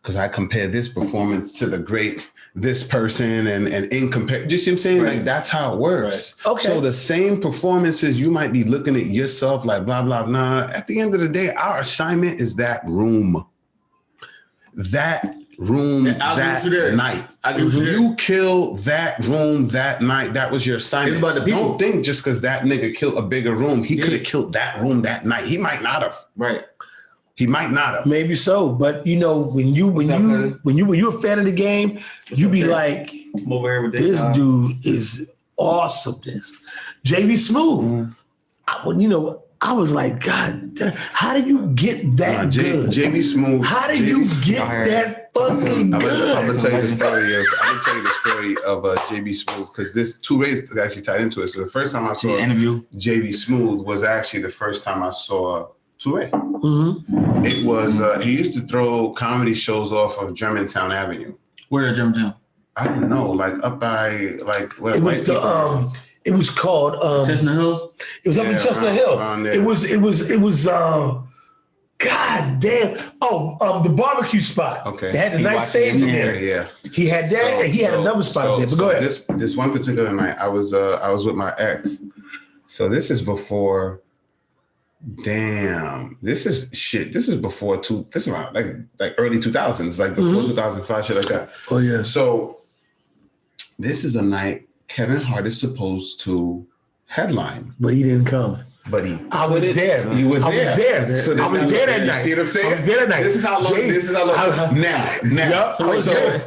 Because I compare this performance to the great this person and in compare. You see what I'm saying? Right. Like, that's how it works. Right. Okay. So the same performances, you might be looking at yourself like blah, blah, blah. At the end of the day, our assignment is that room. That night. You kill that room that night. That was your assignment. It's about the people. Don't think just because that nigga killed a bigger room, he could have killed that room that night. He might not have. Right. He might not have. Maybe so, but you know, when you're a fan of the game, you be like, this dude is awesome. This JB Smooth. I was like, God, how do you get that good? JB Smooth. How do you get that fucking good? I'm gonna tell you the story of JB Smooth, because this two ways actually tied into it. So the first time I saw JB Smooth was actually the first time I saw Touré. Mm-hmm. It was he used to throw comedy shows off of Germantown Avenue. Where at Germantown? I don't know, like up by where it was it was called Chestnut Hill. It was up in Chestnut Hill. It was God damn. The barbecue spot. Okay. They had the night stage in there. Yeah. He had that, and he had another spot there. But go ahead. This one particular night, I was with my ex. So this is before. Damn, this is before this is around like early 2000s, like before 2005, shit like that. Oh yeah. So this is a night Kevin Hart is supposed to headline, but he didn't come. But I was there. You was there. So I was there that night. See what I'm saying? I was there that night. This is how long. Now.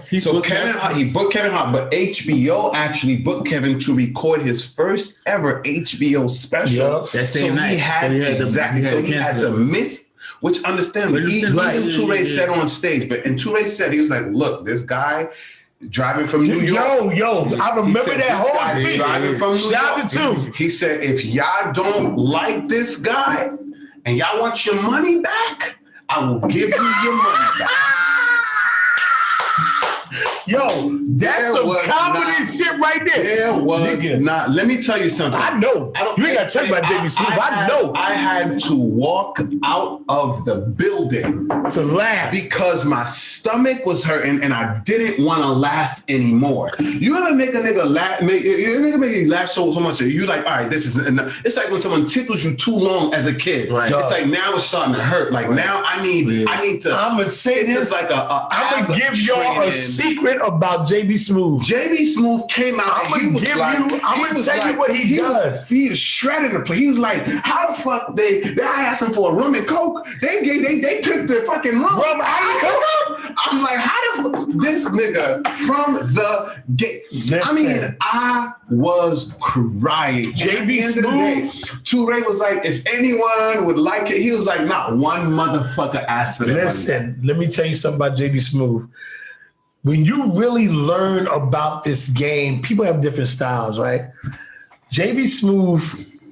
So Kevin Hart, he booked Kevin Hart, but HBO actually booked Kevin to record his first ever HBO special. Yep. That same night. He had to miss. Which understand, even Touré said on stage, but in Touré said, he was like, look, this guy driving from New York. I remember that whole speech. Driving from New York. He said, if y'all don't like this guy and y'all want your money back, I will give you your money back. Yo, that's some comedy shit right there. There was not. Let me tell you something. I know. You ain't got to tell me about JB Smooth. I know. I had to walk out of the building to laugh because my stomach was hurting and I didn't want to laugh anymore. You ever make a nigga laugh? Make you laugh so much that you like, all right, this is enough. It's like when someone tickles you too long as a kid. Right. It's like now it's starting to hurt. Like now I need to. I'm gonna say this. Like I'm gonna give y'all a secret about JB Smooth. JB Smooth came out. I'm gonna tell you what he does. He is shredding the place. He was like, "How the fuck they asked him for a rum and coke? They took the fucking rum out of coke." I'm like, "How the fuck this nigga from the gate?" I mean, I was crying. JB Smooth. Touré was like, "If anyone would like it," he was like, "Not one motherfucker asked for that." Listen, let me tell you something about JB Smooth. When you really learn about this game, people have different styles, right? JB Smooth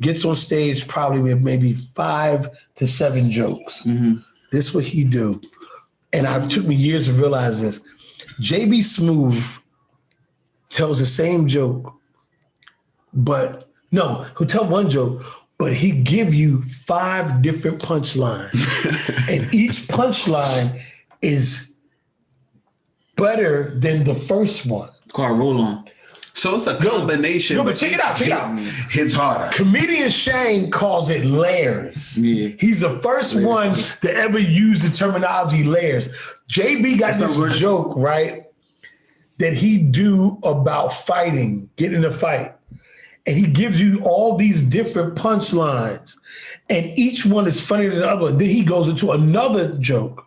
gets on stage probably with maybe 5 to 7 jokes. Mm-hmm. This is what he do. And it took me years to realize this. JB Smooth tells the same joke, but no, he'll tell one joke, but he give you 5 different punchlines. And each punchline is better than the first one. It's called roll on. So it's a combination. But check it out. Hits harder. Comedian Shane calls it layers. Yeah. He's the first one to ever use the terminology layers. JB got this joke, right, that he do about fighting, getting in a fight. and he gives you all these different punchlines, and each one is funnier than the other. Then he goes into another joke,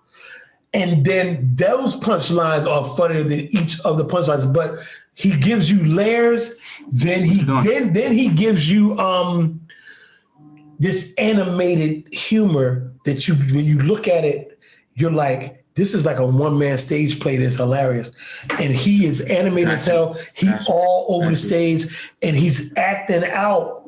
and then those punchlines are funnier than each of the punchlines. But he gives you layers. Then he gives you this animated humor that when you look at it, you're like, this is like a one-man stage play that's hilarious. And he is animated as hell. He all over the stage, and he's acting out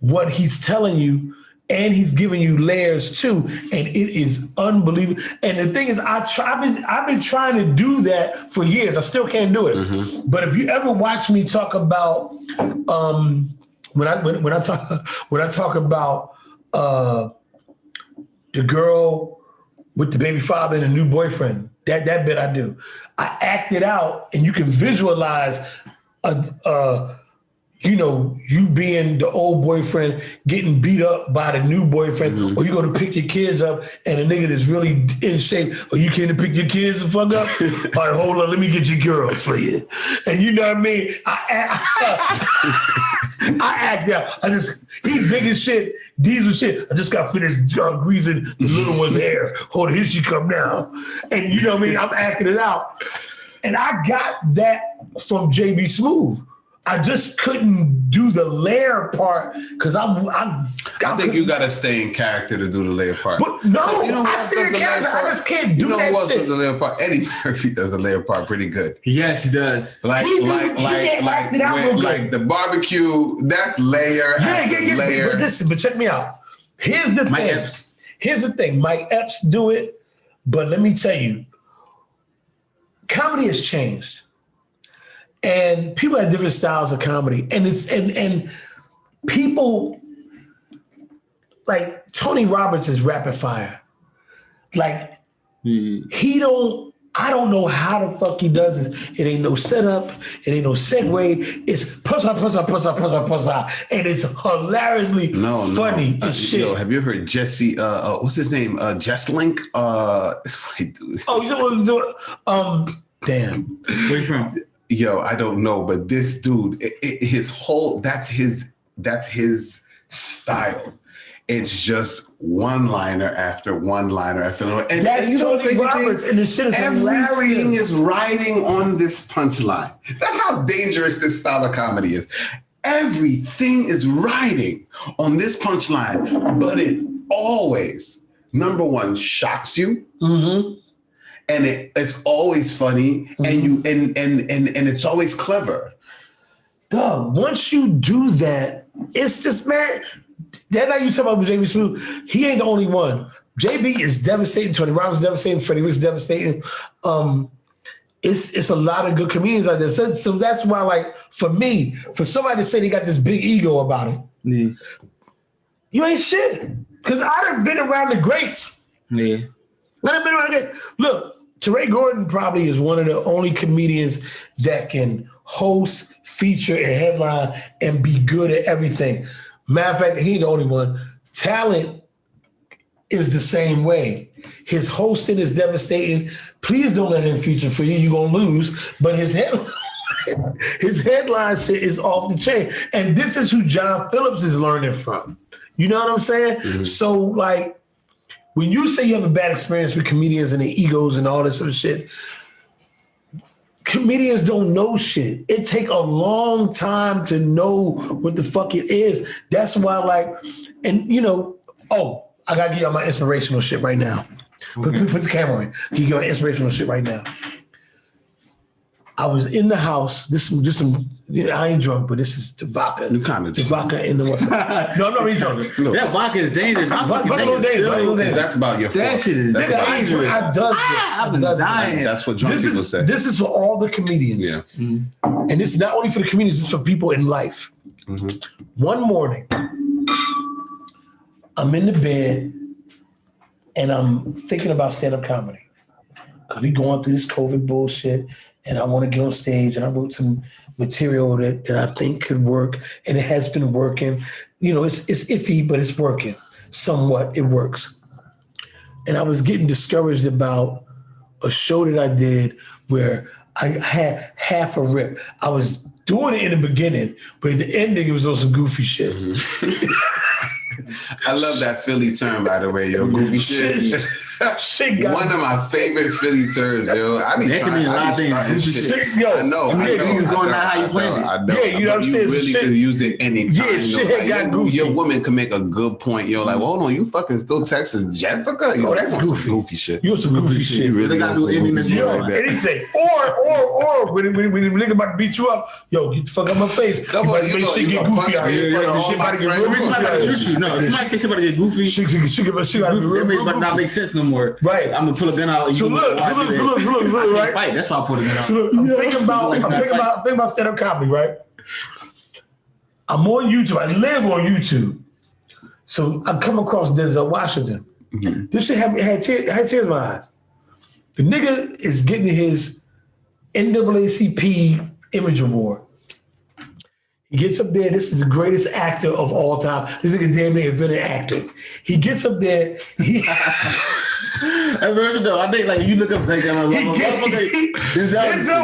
what he's telling you, and he's giving you layers too. And it is unbelievable. And the thing is, I've been trying to do that for years. I still can't do it. Mm-hmm. But if you ever watch me talk about when I talk about the girl with the baby father and a new boyfriend, that bit I do. I act it out, and you can visualize you being the old boyfriend getting beat up by the new boyfriend, mm-hmm. or you go to pick your kids up and a nigga that's really in shape, or you came to pick your kids the fuck up? All right, hold on, let me get your girl for you. And you know what I mean? I act out. He's big as shit, diesel shit. I just got finished greasing the little one's hair. Hold on, here she come now. And you know what I mean? I'm acting it out. And I got that from JB Smooth. I just couldn't do the layer part because I think you got to stay in character to do the layer part. But no, I stay in character. I just can't do that shit. You know what does the layer part? Eddie Murphy does the layer part pretty good. Yes, he does. Like the barbecue, that's layer after layer. But check me out. Here's the thing. Mike Epps do it, but let me tell you, comedy has changed. And people have different styles of comedy. And people like Tony Roberts is rapid fire. Like I don't know how the fuck he does this. It ain't no setup. It ain't no segue. It's puss out. And it's hilariously funny as shit. Yo, have you heard Jesse, what's his name? Jesslink? This white dude. Oh, you know, damn. Where you from? Yo, I don't know, but this dude, that's his style. It's just one-liner after one-liner after one. And that's Tony Roberts, and the shit is everything is riding on this punchline. That's how dangerous this style of comedy is. Everything is riding on this punchline, but it always, number one, shocks you. Mm-hmm. And it's always funny, mm-hmm. and it's always clever. Dog, once you do that, it's just, man, that night you talk about JB Smooth, he ain't the only one. JB is devastating, Tony Roberts is devastating, Freddie Ricks is devastating. It's a lot of good comedians out there. So that's why, like, for me, for somebody to say they got this big ego about it, you ain't shit. Because I done been around the greats. Yeah. I done been around the greats. Look, Teray Gordon probably is one of the only comedians that can host, feature, and headline and be good at everything. Matter of fact, he ain't the only one. Talent is the same way. His hosting is devastating. Please don't let him feature for you. You're going to lose. But his headline shit is off the chain. And this is who John Phillips is learning from. You know what I'm saying? Mm-hmm. So, like, when you say you have a bad experience with comedians and their egos and all this other shit, comedians don't know shit. It take a long time to know what the fuck it is. That's why, like, and you know, I gotta give y'all my inspirational shit right now. Okay. Put the camera in. Give you my inspirational shit right now. I was in the house. This is just some. I ain't drunk, but this is the vodka. You kind of the vodka in the. No, I'm not really drunk. No. That vodka is dangerous. Vodka dangerous. That's about your fault. That shit is dangerous. I've been dying. That's what drunk people say. This is for all the comedians. Yeah. Mm-hmm. And this is not only for the comedians, it's for people in life. Mm-hmm. One morning, I'm in the bed and I'm thinking about stand-up comedy. Because we going through this COVID bullshit. And I want to get on stage, and I wrote some material that I think could work, and it has been working. You know, it's iffy, but it's working somewhat. It works. And I was getting discouraged about a show that I did where I had half a rip. I was doing it in the beginning, but at the ending, it was on some goofy shit. I love that Philly term, by the way, yo. Goofy shit. Shit got one of my favorite Philly terms, yo. I be That can trying. mean a lot I of be things. starting Goofy shit. shit, yo. I know. Niggas going down how you playing it. I know. Yeah, you know what I'm saying? You really Shit. could use it anytime. Yeah, shit got goofy. Your woman can make a good point. You're like, well, hold on, you fucking still texting Jessica? Oh, that's you want goofy. some goofy shit. You want some goofy shit. You really They gotta want do some anything goofy to shit do like that. Anything. Or when the nigga about to beat you up, yo, get the fuck out my face. Come on, you get gonna goofy punch out me in here. front of all Shit my about to get friends. real Somebody goofy about out to here. shoot you. No, somebody say shit about to get goofy. She got to be real That makes about not goofy. make sense no more. Right. I'm gonna pull a gun out. So look, right? Fight. That's why I pull a gun out. So look, I'm thinking about stand-up comedy, right? I'm on YouTube. I live on YouTube. So I come across Denzel Washington. Mm-hmm. This shit had tears in my eyes. The nigga is getting his NAACP Image Award. He gets up there. This is the greatest actor of all time. This nigga damn near invented acting. He gets up there. I think like you look up like Denzel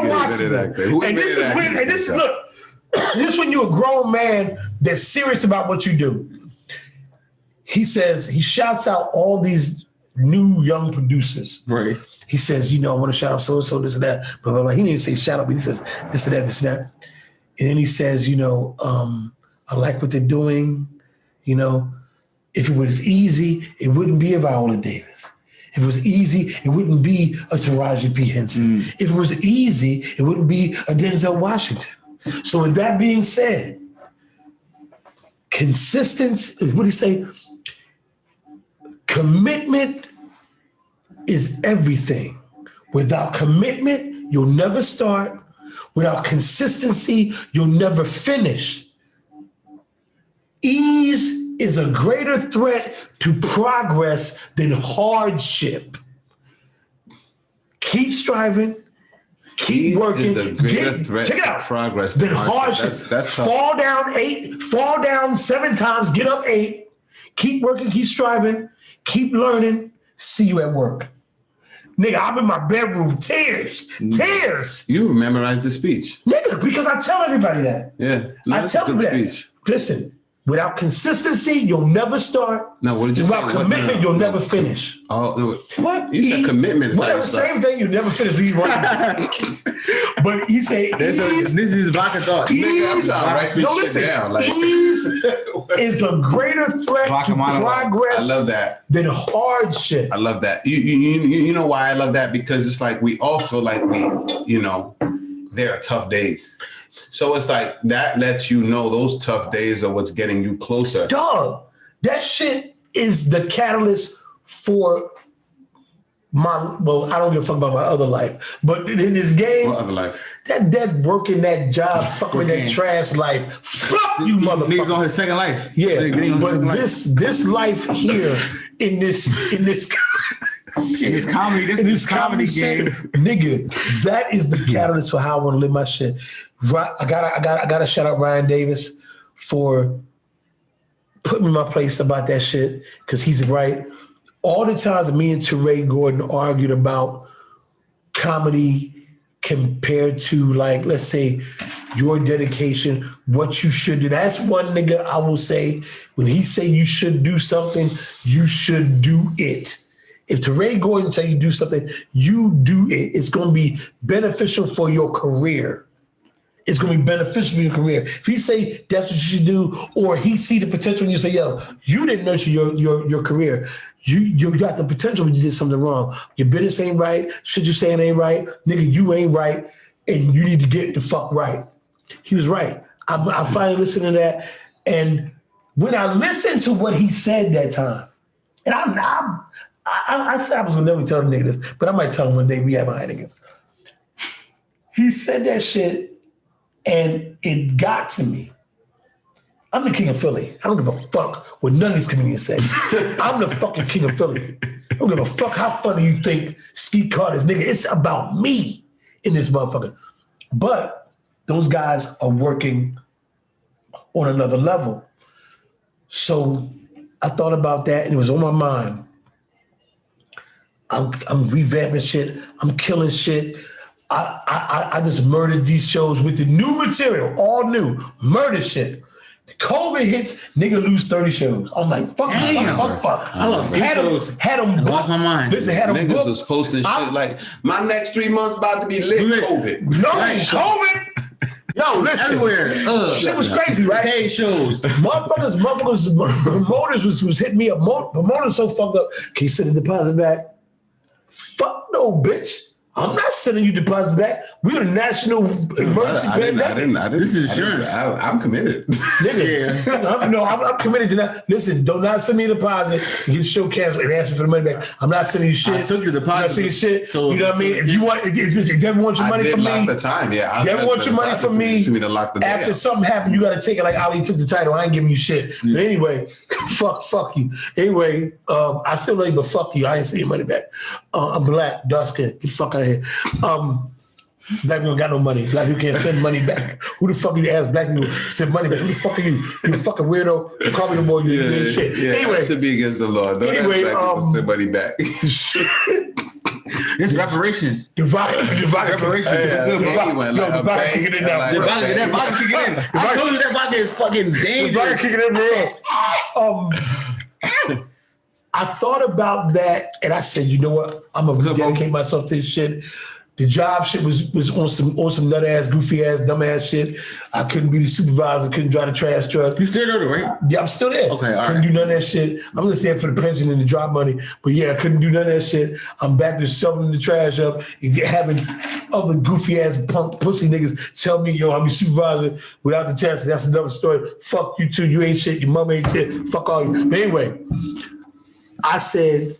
Washington. And this is when you're a grown man that's serious about what you do. He shouts out all these new young producers. Right. He says, I want to shout out so-and-so, this and that, blah, blah, blah. He didn't say shout out, but he says this and that, this and that. And then he says, I like what they're doing. If it was easy, it wouldn't be a Viola Davis. If it was easy, it wouldn't be a Taraji P. Henson. If it was easy, it wouldn't be a Denzel Washington. So with that being said, consistency, what do you say? Commitment is everything. Without commitment, you'll never start. Without consistency, you'll never finish. Ease is a greater threat to progress than hardship. Keep striving, keep working. Is a greater threat check it to out. progress than hardship. That's fall down 7 times, get up 8. Keep working, keep striving, keep learning. See you at work. Nigga, I'm in my bedroom, tears. You memorized the speech. Nigga, because I tell everybody that. Yeah. I tell them that. Speech. Listen, without consistency, you'll never start. No, what did you without say? Commitment, you'll never finish. Oh, no. What? You said commitment. Whatever, same thing, you never finish. But he said, this is vodka thought. Nigga, I'm sorry, write this shit down. Like, ease is a greater threat to progress I love that. than hardship. I love that. You know why I love that? Because it's like we all feel like there are tough days. So it's like that lets you know those tough days are what's getting you closer. Dog, that shit is the catalyst for I don't give a fuck about my other life, but in this game, What other life? that working that job, fucking with that trash life, fuck you, Niggas motherfucker. on his second life. Yeah, Niggas on but his second life. this life here in this This comedy game, nigga, that is the catalyst for how I want to live my shit. I gotta shout out Ryan Davis for putting me in my place about that shit, because he's right. All the times that me and Teray Gordon argued about comedy compared to, like, let's say, your dedication, what you should do. That's one nigga I will say, when he say you should do something, you should do it. If Teray Gordon tell you do something, you do it. It's going to be beneficial for your career. It's going to be beneficial for your career. If he say that's what you should do, or he see the potential and you say, yo, you didn't nurture your career. You got the potential, but you did something wrong. Your business ain't right. Shit you saying ain't right. Nigga, you ain't right. And you need to get the fuck right. He was right. I finally listened to that. And when I listened to what he said that time, and I said I was gonna never tell the nigga this, but I might tell him one day we have Heinekens. He said that shit, and it got to me. I'm the king of Philly. I don't give a fuck what none of these comedians say. I'm the fucking king of Philly. I don't give a fuck how funny you think Skeet Carter's, nigga. It's about me in this motherfucker. But those guys are working on another level. So I thought about that, and it was on my mind. I'm revamping shit. I'm killing shit. I just murdered these shows with the new material, all new, murder shit. The COVID hits, nigga lose 30 shows. I'm like, fuck. I lost shows. Had them booked. Lost my mind. Listen, had them Niggas booked. was posting shit like, my next 3 months about to be lit COVID. No, COVID. Yo, listen. Everywhere. Shit was crazy, right? Paid shows. Motherfuckers, promoters was hitting me up. Promoters so fucked up. Can you send the deposit back? Fuck no, bitch. I'm not sending you deposits back. We're a national emergency pandemic. I didn't. This is insurance. I'm committed. Nigga, I'm committed to that. Listen, do not send me a deposit. You get the show canceled and ask me for the money back. I'm not sending you shit. I took the deposit. I'm not sending you shit. So, you know what I mean? If you want, if you ever want your money from me, lock the time. Yeah, you ever want your money from me, for me to lock the day after up. something happened, you got to take it like Ali took the title. I ain't giving you shit. But anyway, fuck you. Anyway, I still love you, but fuck you. I ain't sending your money back. I'm black, dark skin. Get the fuck out of here. Black people got no money. Black people can't send money back. Who the fuck you ask black people to send money back? Who the fuck are you? You a fucking weirdo. You call me the boy. You doing shit. Yeah, anyway, that should be against the law. Don't ask black people to send money back. It's reparations. Reparations. The vodka kicking in now. That vodka kicking in. I told you that vodka is fucking dangerous. The vodka kicking in real. I thought about that and I said, you know what? I'm gonna dedicate myself to this shit. The job shit was on some nut ass, goofy ass, dumb ass shit. I couldn't be the supervisor, couldn't drive the trash truck. You still there, right? Yeah, I'm still there. Okay, all couldn't right. do none of that shit. I'm just there for the pension and the drop money. But yeah, I couldn't do none of that shit. I'm back to shoveling the trash up and having other goofy ass punk pussy niggas tell me, yo, I'm your supervisor without the test. That's another story. Fuck you too. You ain't shit. Your mom ain't shit. Fuck all you. But anyway, I said,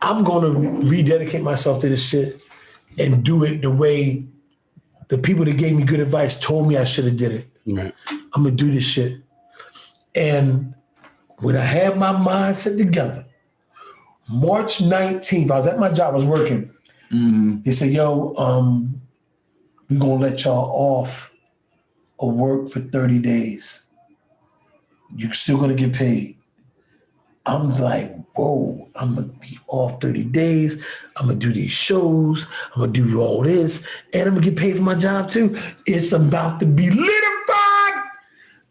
I'm going to rededicate myself to this shit and do it the way the people that gave me good advice told me I should have did it. Right. I'm going to do this shit. And when I had my mindset together, March 19th, I was at my job, I was working. Mm-hmm. They said, yo, we're going to let y'all off of work for 30 days. You're still going to get paid. I'm like, whoa, I'm going to be off 30 days. I'm going to do these shows. I'm going to do all this. And I'm going to get paid for my job too. It's about to be litified.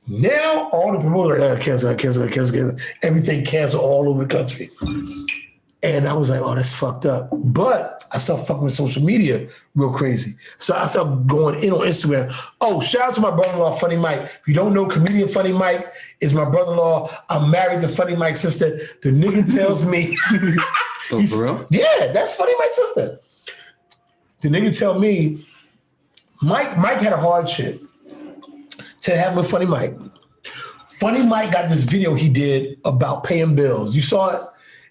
Now all the promoters are like, cancel. Everything canceled all over the country. And I was like, oh, that's fucked up. But I started fucking with social media real crazy. So I started going in on Instagram. Oh, shout out to my brother-in-law, Funny Mike. If you don't know, comedian Funny Mike is my brother-in-law. I'm married to Funny Mike's sister. The nigga tells me. Oh, for real? Yeah, that's Funny Mike's sister. The nigga tell me, Mike had a hardship to have with Funny Mike. Funny Mike got this video he did about paying bills. You saw it?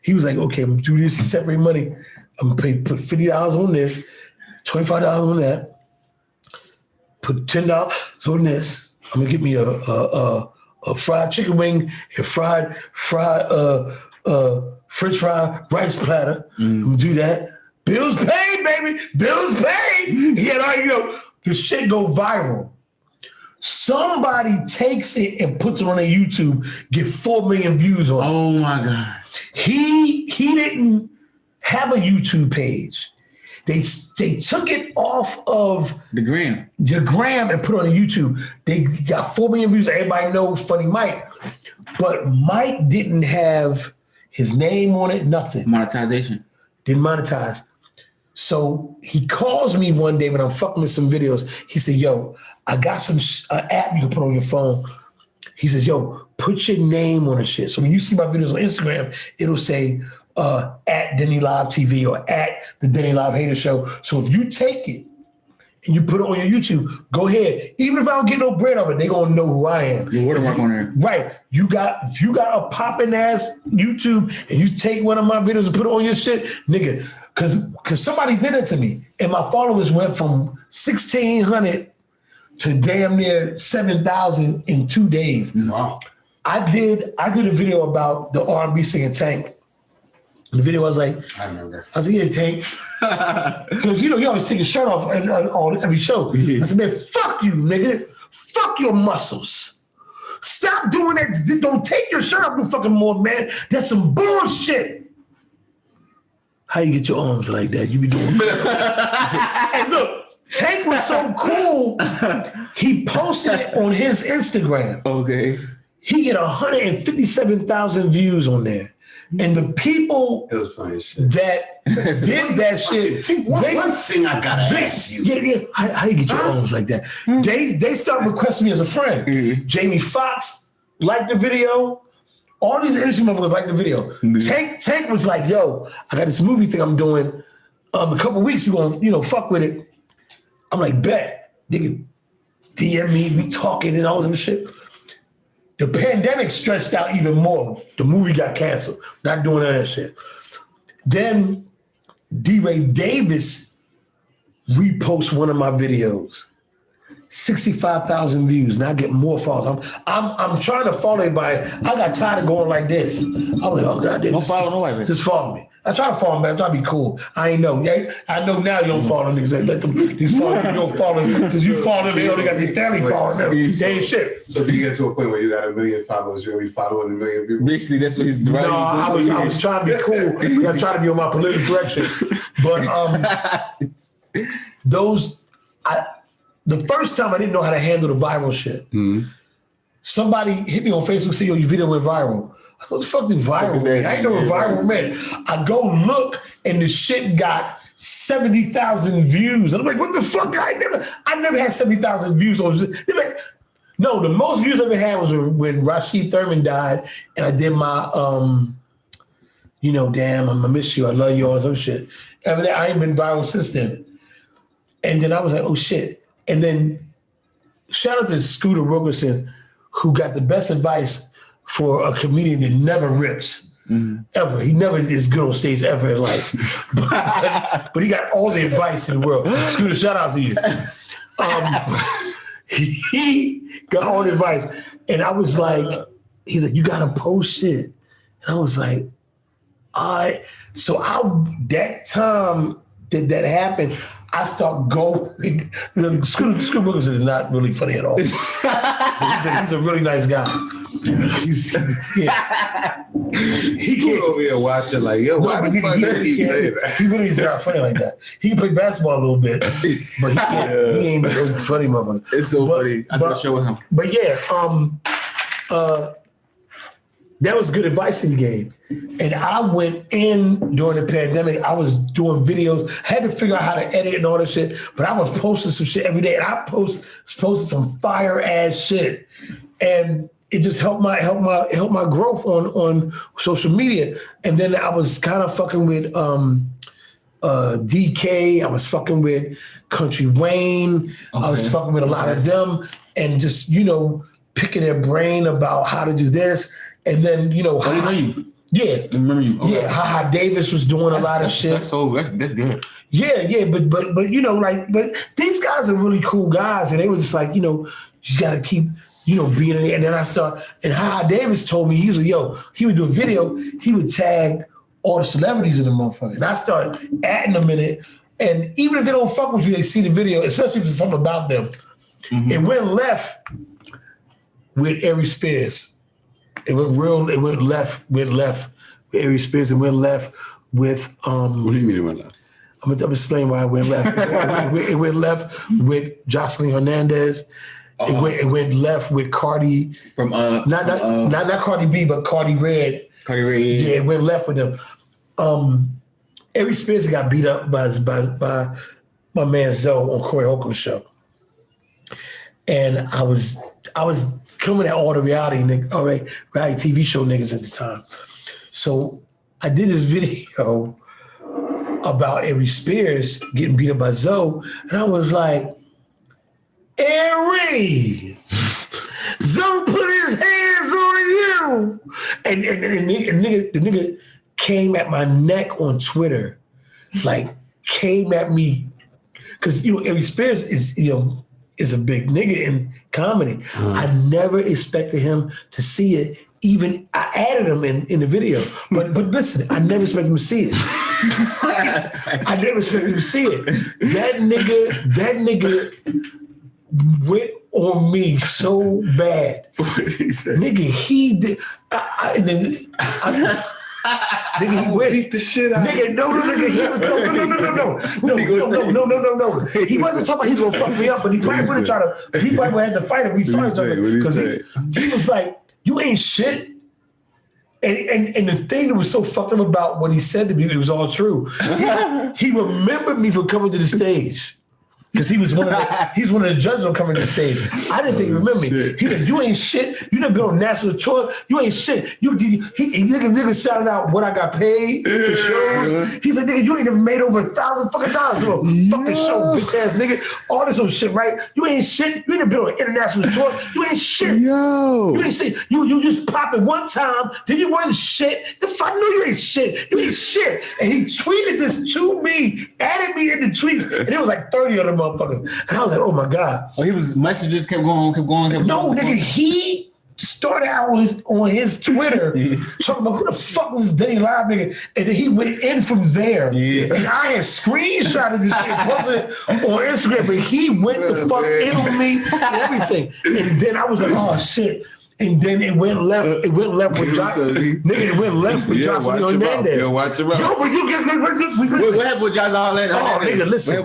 He was like, okay, I'm gonna do this. He separate money. I'm gonna put $50 on this, $25 on that, put $10 on this. I'm gonna get me a fried chicken wing and fried French fry rice platter. I'm gonna do that. Bills paid, baby. Bills paid. Yeah, the shit go viral. Somebody takes it and puts it on their YouTube, get 4 million views on it. Oh my God. He didn't have a YouTube page. They took it off of the gram and put it on YouTube. They got 4 million views. Everybody knows Funny Mike. But Mike didn't have his name on it, nothing. Monetization. Didn't monetize. So he calls me one day when I'm fucking with some videos. He said, yo, I got some app you can put on your phone. He says, yo, put your name on the shit. So when you see my videos on Instagram, it'll say at Denny Live TV or at the Denny Live Hater Show. So if you take it and you put it on your YouTube, go ahead. Even if I don't get no bread off it, they gonna know who I am. Your watermark on there. Right. You got a popping ass YouTube and you take one of my videos and put it on your shit, nigga. Cause somebody did it to me. And my followers went from 1,600 to damn near 7,000 in 2 days. Wow. I did a video about the R&B singer Tank. The video I was like, I remember. I said, yeah, Tank. Because he always take his shirt off on every show. I said, man, fuck you, nigga. Fuck your muscles. Stop doing that. Don't take your shirt off no fucking more, man. That's some bullshit. how you get your arms like that? You be doing. And look, Tank was so cool. He posted it on his Instagram. Okay. He get 157,000 views on there. And the people It was funny as shit. that did that shit, One thing I gotta ask you. Yeah. How you get your arms like that? They start requesting me as a friend. Mm-hmm. Jamie Foxx liked the video. All these industry motherfuckers liked the video. Mm-hmm. Tank was like, yo, I got this movie thing I'm doing. A couple weeks we gonna, fuck with it. I'm like, bet. Nigga, DM me, we talking and all this shit. The pandemic stretched out even more. The movie got canceled. Not doing all that shit. Then D-Ray Davis reposts one of my videos. 65,000 views. Now I get more followers. I'm trying to follow everybody. I got tired of going like this. I was like, oh God, Don't follow nobody. just follow me. I try to follow them, I try to be cool. I ain't know. I know now you don't follow niggas. Let them niggas follow you. Don't follow them because you follow them. They only got their family following them. They ain't shit. So if you get to a point where you got 1 million followers, you're gonna be following 1 million people. Basically, that's what he's doing. No, I was trying to be cool. I trying to be on my political direction. But the first time I didn't know how to handle the viral shit. Somebody hit me on Facebook and said, yo, your video went viral. I go, what the fuck did viral mean? I ain't know what viral meant. I go look and the shit got 70,000 views. I'm like, what the fuck? I never had 70,000 views on this. No, the most views I ever had was when Rashid Thurman died and I did my, damn, I'm gonna miss you, I love you, all some shit. I ain't been viral since then. And then I was like, oh shit. And then shout out to Scooter Wilkerson, who got the best advice for a comedian that never rips, ever. He never is good on stage ever in life. But he got all the advice in the world. Scooter, shout out to you. He got all the advice. And I was like, he's like, you got to post shit. And I was like, all right. So that time that happened, I start going. Scooter Wilkerson is not really funny at all. He's a really nice guy. He can't over here watching like, yo, why the fuck did he say that? He really is not funny like that. He can play basketball a little bit, but he ain't a funny motherfucker. It's so funny. I got to show him. But yeah, that was good advice in the game. And I went in during the pandemic. I was doing videos. I had to figure out how to edit and all that shit. But I was posting some shit every day. And I posted some fire ass shit. And it just helped my growth on social media. And then I was kind of fucking with DK. I was fucking with Country Wayne. Okay. I was fucking with a lot of them. And just, picking their brain about how to do this. And then, I didn't know you. Yeah. I remember you. Okay. Yeah, Haha Davis was doing a lot of shit. That's good. Yeah, but but these guys are really cool guys, and they were just like, you gotta keep, being in there. And then and Haha Davis told me, he was like, yo, he would do a video, he would tag all the celebrities in the motherfucker. And I started adding them in it. And even if they don't fuck with you, they see the video, especially if it's something about them. Mm-hmm. It went left with Ari Spears. It went left with Ari Spears and went left with What do you mean it went left? I'm gonna explain why it went left. It went left with Jocelyn Hernandez. It went left with Cardi from not Cardi B, but Cardi Red. Cardi Red. Yeah, it went left with them. Ari Spears got beat up by my man Zoe on Corey Holcomb's show. And I was coming at all the reality TV show niggas at the time. So I did this video about Ari Spears getting beat up by Zoe, and I was like, Ari, Zoe put his hands on you. And the nigga came at my neck on Twitter, came at me. Because, Ari Spears is a big nigga in comedy. I never expected him to see it. Even I added him in the video. But listen, I never expected him to see it. I never expected him to see it. That nigga went on me so bad. What did he say? Nigga, he did. Nigga, he went. Beat the shit out. Nigga, no. He wasn't talking about he's gonna fuck me up, but he probably would have tried to. He probably had to fight him. We saw each other because he was like, "You ain't shit." And the thing that was so fucked up about what he said to me, it was all true. He remembered me for coming to the stage. Because he was one of the judges on coming to the stage. I didn't think he remembered me. He said, "You ain't shit. You done been on national tour. You ain't shit." He nigga shouted out what I got paid for shows. He said, "Nigga, you ain't never made over $1,000 fucking dollars for a fucking show, bitch ass nigga." All this old shit, right? You ain't shit. You ain't never been on an international tour. You ain't shit. Yo. You ain't shit. You just pop it one time. Then you wasn't shit. The fuck no, you ain't shit. You ain't shit. And he tweeted this to me, added me in the tweets, and it was like 30 of them motherfuckers. And I was like, oh my God. Oh, he was messages kept going. No, nigga, he started out on his Twitter talking about who the fuck was Denny Live, nigga. And then he went in from there. Yeah. And I had screenshotted this shit, posted it on Instagram, but he went the fuck in on me and everything. And then I was like, oh shit. And then it went left. It went left with Jocelyn. Nigga, it went left with Jocelyn Hernandez. Yo, watch him out. Yo, but you get what happened with Jocelyn? Oh, nigga, listen.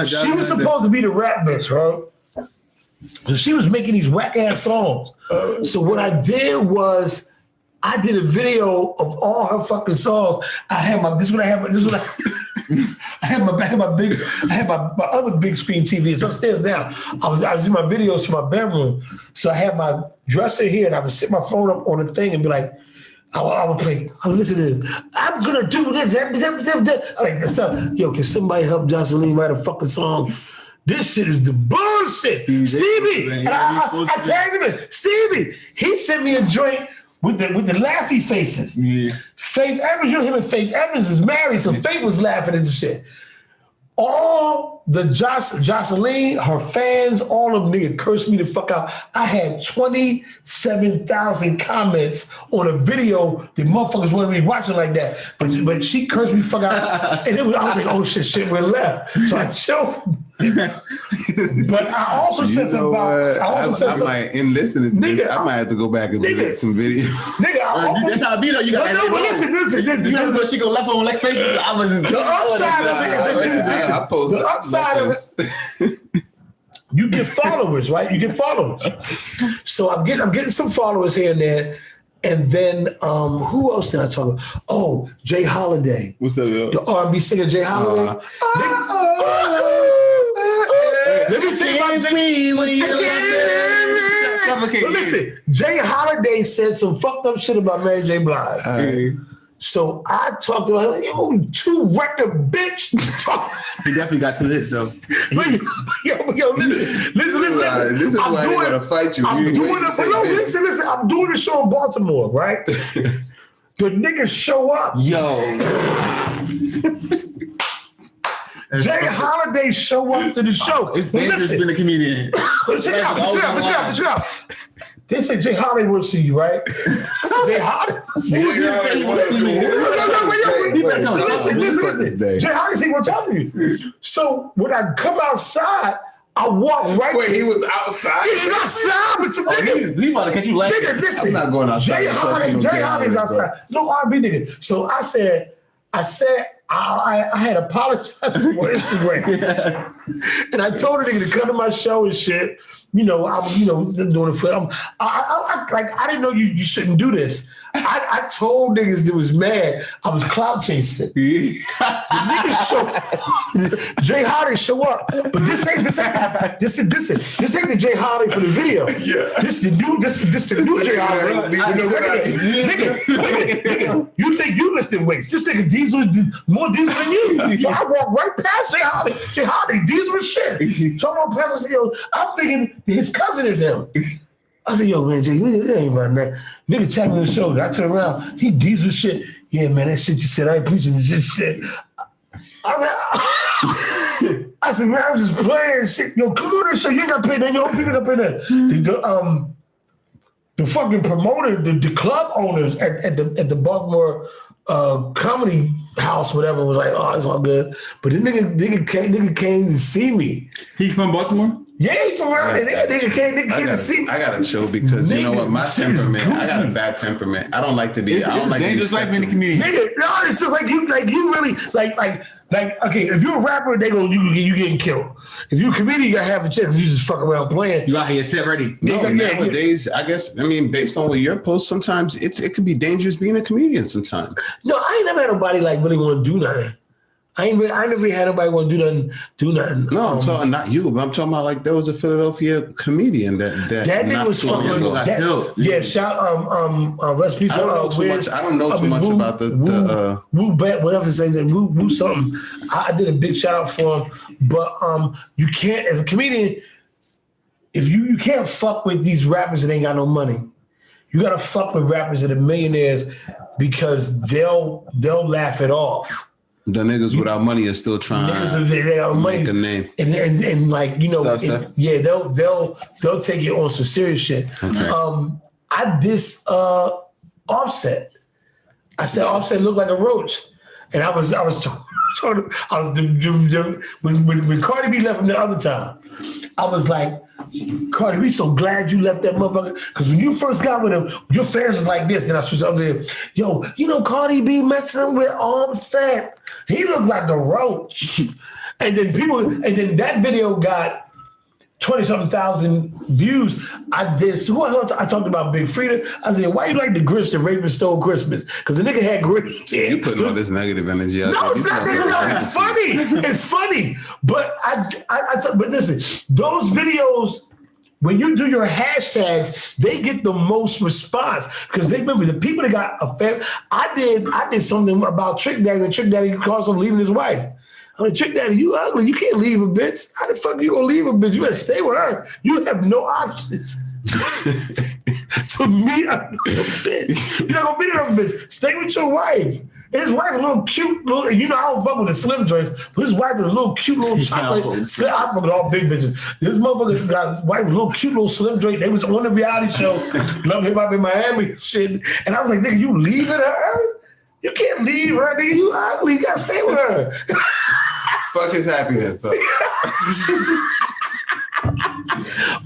She was supposed to be the rap bitch, bro. So she was making these whack ass songs. So what I did was I did a video of all her fucking songs. I had my other big screen TV. It's upstairs now. I was doing my videos for my bedroom. So I had my dresser here and I would sit my phone up on the thing and be like, I would play, listen to this. I'm gonna do this. I'm like, yo, can somebody help Jocelyn write a fucking song? This shit is the bullshit. Stevie, and I tagged him in. Stevie, he sent me a joint with the laughy faces. Yeah. Faith Evans, you know him and Faith Evans is married, so Faith was laughing at the shit. All the Jocelyn, her fans, all of them niggas cursed me the fuck out. I had 27,000 comments on a video that motherfuckers wanted me watching like that. But she cursed me the fuck out. And I was like, oh shit, we're left. So I chilled. But I also said something about. I might, in listening to this, I might have to go back and delete some videos. Nigga, that's how I be though. You got but listen. You know, she go left on like Facebook. I wasn't. The upside of it, you get followers, right? You get followers. So I'm getting some followers here and there. And then who else did I talk about? Oh, Jay Holiday. What's up, yo? The R&B singer Jay Holiday. Let me tell you about listen, Jay Holiday said some fucked up shit about Mary J. Blige. So I talked about him, yo, 2-record bitch. He definitely got to this though. Yo, listen. This is why I'm gonna fight you. I'm doing a show in Baltimore, right? The niggas show up. Yo. Jay Holiday show up to the show. It's dangerous being a comedian. Check it out. They say Jay Holiday will see you, right? Jay Holiday. Listen. Jay Holiday say he will talk to you. So when I come outside, I walk right. Wait, he was outside? He was outside with some niggas. He about to catch you laughing. Nigga, listen. I'm not going outside. Jay Holiday's outside. No R&B nigga. So I said, I had apologized for Instagram. And I told the nigga to come to my show and shit. You know, I'm doing it for I didn't know you shouldn't do this. I told niggas that was mad. I was clout chasing. The niggas show Jay Holiday show up. But this ain't the Jay Holiday for the video. Yeah. This the new Jay Holiday. Nigga, you think you lifting weights. This nigga Diesel is more Diesel than you. So I walk right past Jay Holiday. Jay Holiday, Diesel is shit. So I walk past and say, yo, I'm thinking his cousin is him. I said, yo, man, Jay, it ain't about that. Nigga tapped me on the shoulder. I turn around, he Diesel shit. Yeah, man, that shit you said, I ain't preaching this shit. I said, man, I'm just playing shit. Yo, come on this show. You ain't got to pay that. Yo, people got to pay that. The fucking promoter, the club owners at the Baltimore comedy house, whatever, was like, oh, it's all good. But the nigga came to see me. He from Baltimore? Yeah, for real. Nigga can't see. I gotta chill because you know what? My temperament. I got a bad temperament. I don't like to be. I don't like dangerous life in the community. Nigga, no, it's just like you really like. Okay, if you're a rapper, you getting killed. If you're a comedian, you gotta have a chance. You just fuck around playing. You out here set ready. No, nowadays, I guess. I mean, based on what your post, sometimes it could be dangerous being a comedian. Sometimes. No, I ain't never had nobody like really want to do nothing. I never had nobody want to do nothing. No, I'm talking not you, but I'm talking about like there was a Philadelphia comedian that nigga was fucking. Yeah, shout rest in peace. I don't know too much about the Woo Bet, whatever his name is, Woo something. I did a big shout out for him, but you can't as a comedian. If you can't fuck with these rappers that ain't got no money. You gotta fuck with rappers that are millionaires because they'll laugh it off. The niggas without money are still trying to make a name, and like they'll take it on some serious shit. Okay. I diss Offset. I said Offset looked like a roach, and I was when Cardi B left him the other time, I was like, Cardi B, so glad you left that motherfucker. Because when you first got with him, your fans was like this. Then I switched over there. Yo, Cardi B messing with Offset. He looked like a roach. And then that video got 20-something thousand views. I talked about Big Frida. I said, why you like the Grinch that raped and stole Christmas? Because the nigga had Grinch. You putting all this negative energy out. No, it's not negative. No, it's funny. It's funny. But but listen, those videos, when you do your hashtags, they get the most response because they remember the people that got offended. I did something about Trick Daddy, and Trick Daddy caused him leaving his wife. I'm like, Trick Daddy, you ugly. You can't leave a bitch. How the fuck you gonna leave a bitch? You better stay with her. You have no options. So meet a bitch. You're not gonna meet another bitch. Stay with your wife. And his wife is a little cute, I don't fuck with the slim joints, but his wife is a little cute little chocolate. I fuck with all big bitches. This motherfucker got a wife with a little cute little slim joint. They was on the reality show, Love Hip Hop in Miami shit. And I was like, nigga, you leaving her? You can't leave her, nigga. You ugly. You gotta stay with her. Fuck his happiness.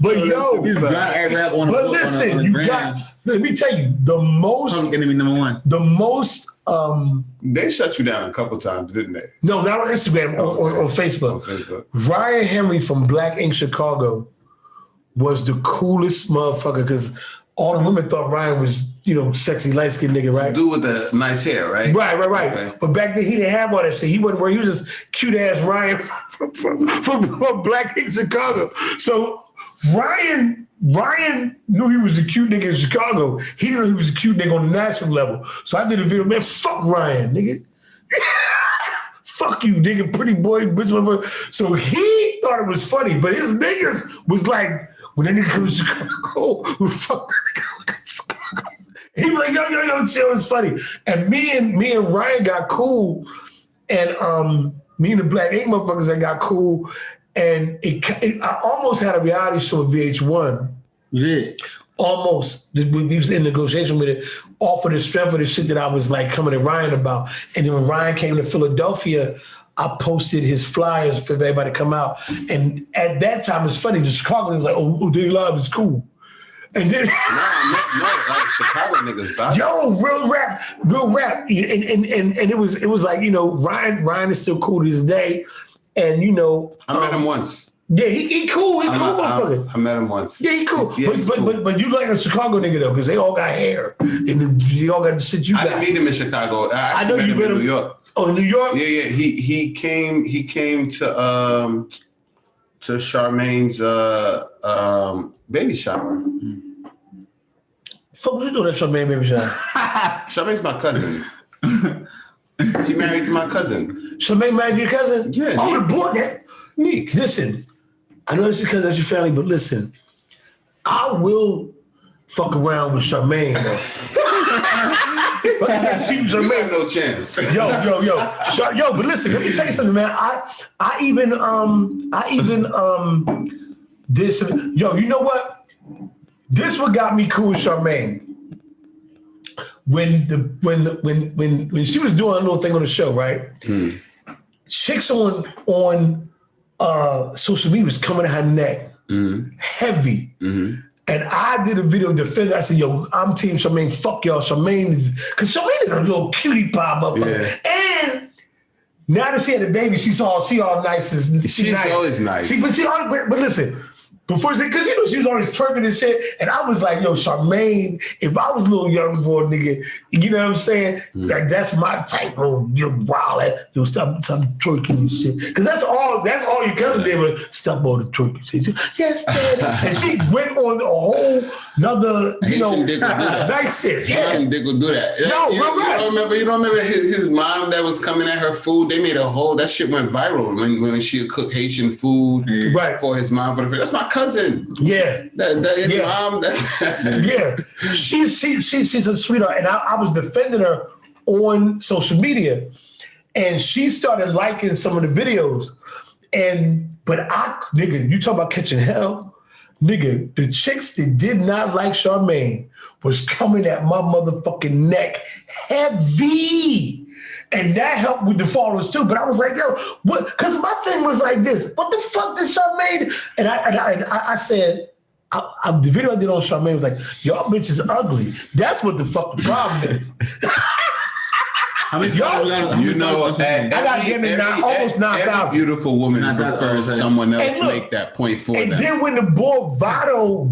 But listen, let me tell you, the most gonna be number one. The most they shut you down a couple times, didn't they? No, not on Instagram, on Facebook. Ryan Henry from Black Ink Chicago was the coolest motherfucker because all the women thought Ryan was, sexy light-skinned nigga, right? Dude with the nice hair, right? Right. Okay. But back then he didn't have all that shit. He wasn't where he was just cute-ass Ryan from Black Ink Chicago. So Ryan knew he was a cute nigga in Chicago. He didn't know he was a cute nigga on the national level. So I did a video, man, fuck Ryan, nigga. Fuck you, nigga, pretty boy, bitch, motherfucker. So he thought it was funny, but his niggas was like, when that nigga comes to Chicago, we fuck that nigga in Chicago. He was like, yo, chill, it's funny. And me and Ryan got cool, and me and the Black Ink motherfuckers that got cool, and I almost had a reality show at VH1. You did? Almost. We was in negotiation with it, off of the strength of the shit that I was like coming to Ryan about. And then when Ryan came to Philadelphia, I posted his flyers for everybody to come out. And at that time, it's funny, the Chicago was like, oh, Denny Live is cool. And then no, like Chicago niggas bad. Yo, real rap. And it was like, Ryan is still cool to this day. And I met him once. Yeah, he cool. He cool motherfucker. I met him once. Yeah, he cool. But you like a Chicago nigga though, because they all got hair. And they all got the shit you got. I didn't meet him in Chicago. I know you met him in New York. Oh, in New York? Yeah. He came to Charmaine's baby shower. Fuck, what you doing at Charmaine baby shower? Charmaine's my cousin. She married to my cousin. Charmaine married your cousin? Yeah. Oh, the boy that Neek. Listen, I know it's because that's your family, but listen, I will fuck around with Charmaine though. You have no chance. Yo, but listen, let me tell you something, man. I even did some. Yo, you know what? This what got me cool with Charmaine. When she was doing a little thing on the show, right? Chicks on social media was coming to her neck heavy. And I did a video defending. I said, yo, I'm Team Charmaine. Fuck y'all. Charmaine is, because Charmaine is a little cutie pie motherfucker. Yeah. And now that she had a baby, she all nice. She's nice. Always nice. But listen, before, because you know she was always twerking and shit, and I was like, yo, Charmaine, if I was a little young boy, nigga, you know what I'm saying? Like that's my type, bro. You're wild, you stop twerking and shit. Because that's all your cousin did was stop all the twerking shit. Yes, daddy. And she went on a whole another, nice shit. Haitian dick would do that. No, you don't remember his mom that was coming at her food? They made that shit went viral when she would cook Haitian food for his mom for the food. That's my cousin. Yeah. His mom. Yeah. She's a sweetheart. And I was defending her on social media. And she started liking some of the videos. Nigga, you talk about catching hell? Nigga, the chicks that did not like Charmaine was coming at my motherfucking neck heavy. And that helped with the followers too. But I was like, yo, what? Because my thing was like this. What the fuck did Charmaine? And I said, the video I did on Charmaine was like, y'all bitches ugly. That's what the fuck the problem is. How many I got him in almost 9,000. Every beautiful woman prefers someone else to make that point for them. And then when the boy Vado